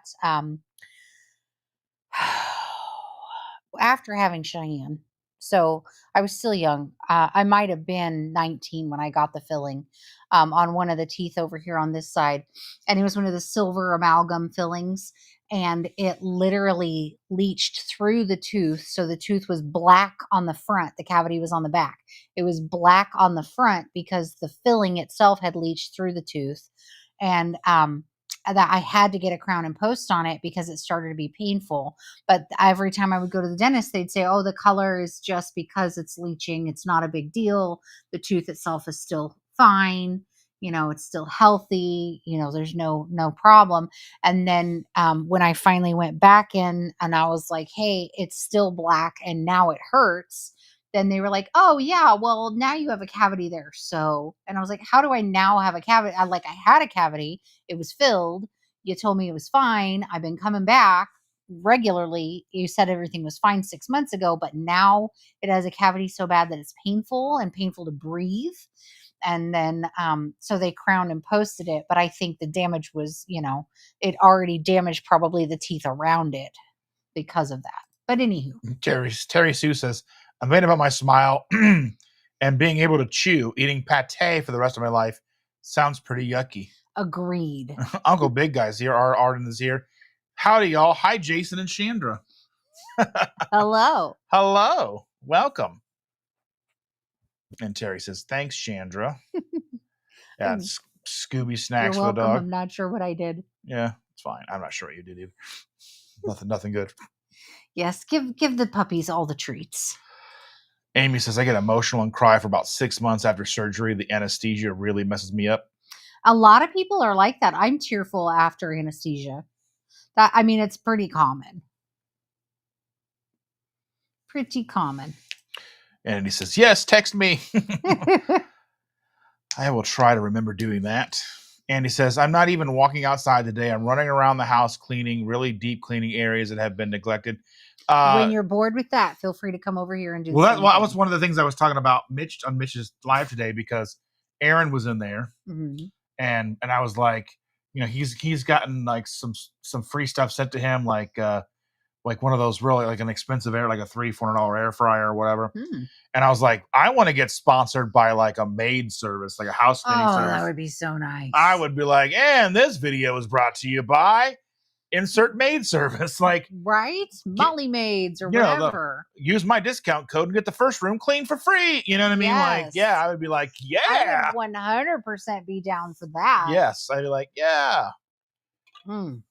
after having Cheyenne. So I was still young. I might have been 19 when I got the filling on one of the teeth over here on this side. And it was one of the silver amalgam fillings. And it literally leached through the tooth. So the tooth was black on the front. The cavity was on the back. It was black on the front because the filling itself had leached through the tooth. And that I had to get a crown and post on it because it started to be painful. But every time I would go to the dentist, they'd say, oh, the color is just because it's leaching. It's not a big deal. The tooth itself is still fine. It's still healthy. There's no problem. And then when I finally went back in and I was like, hey, it's still black and now it hurts. Then they were like, oh yeah, well now you have a cavity there. So, and I was like, how do I now have a cavity? I had a cavity. It was filled. You told me it was fine. I've been coming back regularly. You said everything was fine 6 months ago, but now it has a cavity so bad that it's painful to breathe. And then, so they crowned and posted it. But I think the damage was, it already damaged probably the teeth around it because of that. But anywho. Terry Sue says, I'm made about my smile and being able to chew. Eating pate for the rest of my life sounds pretty yucky. Agreed. Uncle Big Guy's here. Our Arden is here. Howdy, y'all. Hi, Jason and Chandra. Hello. Hello. Welcome. And Terry says, thanks, Chandra. Yeah, Scooby snacks for the dog. I'm not sure what I did. Yeah, it's fine. I'm not sure what you did either. Nothing good. Yes, give the puppies all the treats. Amy says, I get emotional and cry for about 6 months after surgery. The anesthesia really messes me up. A lot of people are like that. I'm tearful after anesthesia. It's pretty common. Pretty common. And he says, yes, text me. I will try to remember doing that. And he says, I'm not even walking outside today. I'm running around the house cleaning, really deep cleaning areas that have been neglected. When you're bored with that, feel free to come over here and do that was one of the things I was talking about Mitch on Mitch's live today, because Aaron was in there. Mm-hmm. And I was like, he's gotten like some free stuff sent to him, like one of those really like an expensive like a $300-$400 air fryer or whatever. And I was like, I want to get sponsored by like a maid service, like a house cleaning service. That would be so nice. I would be like, and this video is brought to you by insert maid service, like right, Molly maids or whatever. Use my discount code and get the first room clean for free. You know what I mean? Yes. Like, yeah, I would be like, yeah, I would 100% be down for that. Yes, I'd be like, yeah. And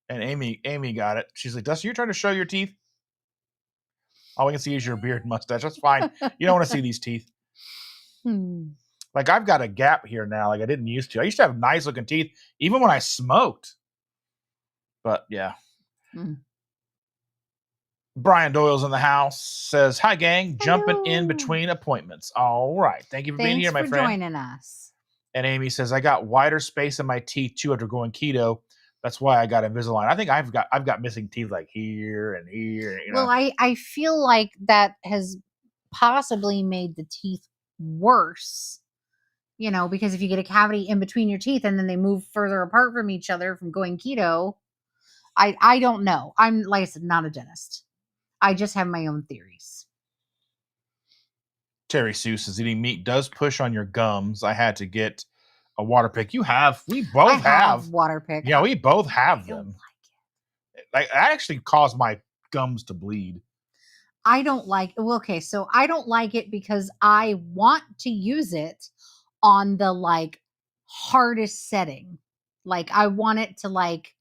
Amy got it. She's like, Dustin, you're trying to show your teeth? All we can see is your beard and mustache. That's fine. You don't want to see these teeth. Like, I've got a gap here now, like I didn't used to. I used to have nice looking teeth, even when I smoked. But yeah. Brian Doyle's in the house. Says, hi, gang. Hello. Jumping in between appointments. All right. Thank you for being here, my friend. Thanks for joining us. And Amy says, I got wider space in my teeth, too, after going keto. That's why I got Invisalign. I think I've got missing teeth like here and here. Well, I feel like that has possibly made the teeth worse. Because if you get a cavity in between your teeth and then they move further apart from each other from going keto, I don't know. I'm, like I said, not a dentist. I just have my own theories. Terry Sue says, eating meat does push on your gums. I had to get a water pick. We both have water pick. Yeah, we both have them. Like that actually caused my gums to bleed. I don't like it. Well, okay, so I don't like it because I want to use it on the like hardest setting. Like I want it to like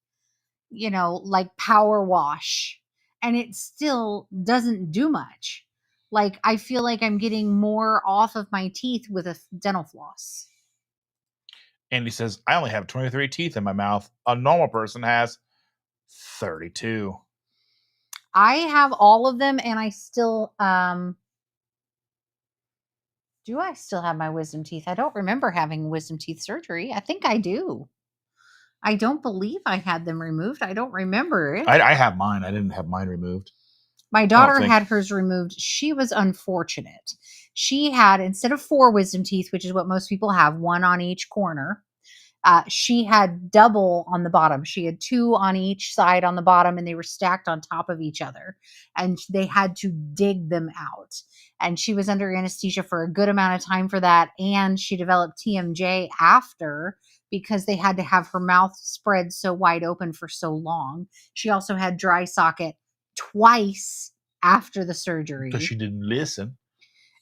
power wash, and it still doesn't do much. Like I feel like I'm getting more off of my teeth with a dental floss. Andy says, I only have 23 teeth in my mouth. A normal person has 32. I have all of them, and I still do I still have my wisdom teeth? I don't remember having wisdom teeth surgery. I think I do. I don't believe I had them removed. I don't remember it. I have mine. I didn't have mine removed. My daughter had hers removed. She was unfortunate. She had, instead of 4 wisdom teeth, which is what most people have, 1 on each corner, She had double on the bottom. She had 2 on each side on the bottom, and they were stacked on top of each other. And they had to dig them out. And she was under anesthesia for a good amount of time for that. And she developed TMJ after, because they had to have her mouth spread so wide open for so long. She also had dry socket twice after the surgery. Because she didn't listen.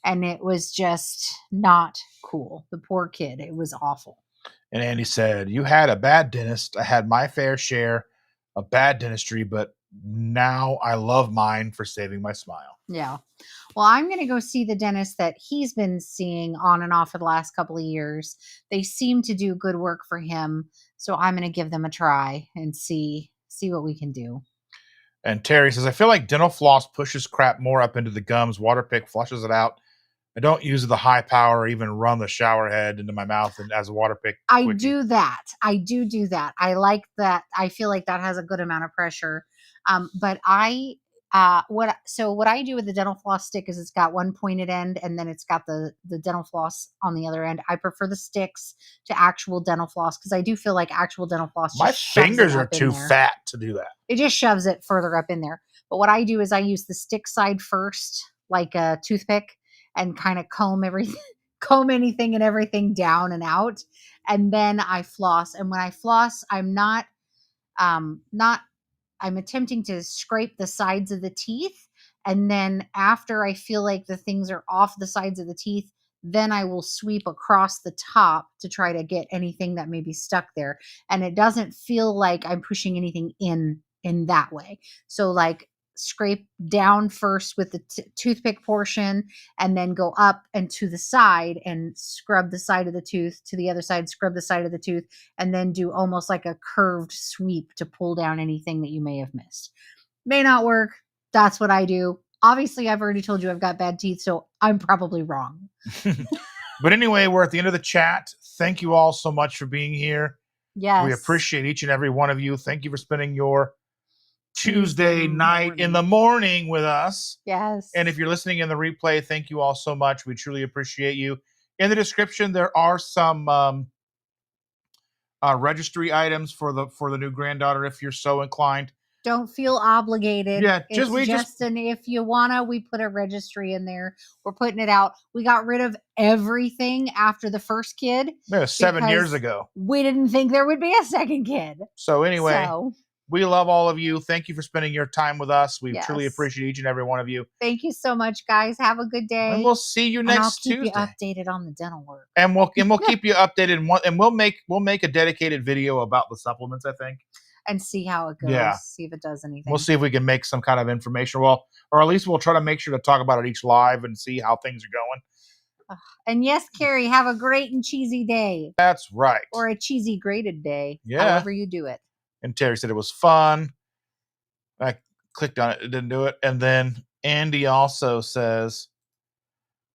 And it was just not cool. The poor kid. It was awful. And Andy said, you had a bad dentist. I had my fair share of bad dentistry, but now I love mine for saving my smile. Yeah. Well, I'm going to go see the dentist that he's been seeing on and off for the last couple of years. They seem to do good work for him. So I'm going to give them a try and see what we can do. And Terry says, I feel like dental floss pushes crap more up into the gums. Waterpick flushes it out. I don't use the high power or even run the shower head into my mouth and as a Waterpick. I do that. I do that. I like that. I feel like that has a good amount of pressure. But what I do with the dental floss stick is it's got one pointed end and then it's got the dental floss on the other end. I prefer the sticks to actual dental floss because I do feel like actual dental floss. My fingers are too fat to do that. It just shoves it further up in there. But what I do is I use the stick side first, like a toothpick, and kind of comb anything and everything down and out. And then I floss. And when I floss, I'm attempting to scrape the sides of the teeth. And then after I feel like the things are off the sides of the teeth, then I will sweep across the top to try to get anything that may be stuck there. And it doesn't feel like I'm pushing anything in that way. So like scrape down first with the toothpick portion and then go up and to the side and scrub the side of the tooth, to the other side, scrub the side of the tooth, and then do almost like a curved sweep to pull down anything that you may have missed. May not work. That's what I do. Obviously, I've already told you I've got bad teeth, so I'm probably wrong. But anyway, we're at the end of the chat. Thank you all so much for being here. Yes. We appreciate each and every one of you. Thank you for spending your Tuesday night in the morning with us. Yes. And if you're listening in the replay, thank you all so much. We truly appreciate you. In the description, there are some registry items for the new granddaughter if you're so inclined. Don't feel obligated. Yeah, and if you wanna, we put a registry in there. We're putting it out. We got rid of everything after the first kid. Yeah, 7 years ago. We didn't think there would be a second kid. So anyway, we love all of you. Thank you for spending your time with us. We truly appreciate each and every one of you. Thank you so much, guys. Have a good day. And we'll see you next Tuesday. I'll keep you updated on the dental work. And we'll keep you updated. And we'll make a dedicated video about the supplements, I think. And see how it goes. Yeah. See if it does anything. We'll see if we can make some kind of information. Well, or at least we'll try to make sure to talk about it each live and see how things are going. And yes, Carrie, have a great and cheesy day. That's right. Or a cheesy grated day. Yeah. However you do it. And Terry said it was fun. I clicked on it. It didn't do it. And then Andy also says,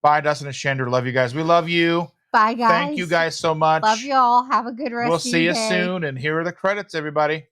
bye, Dustin and Chandra. Love you guys. We love you. Bye, guys. Thank you guys so much. Love you all. Have a good rest We'll of your see you day. soon. And here are the credits, everybody.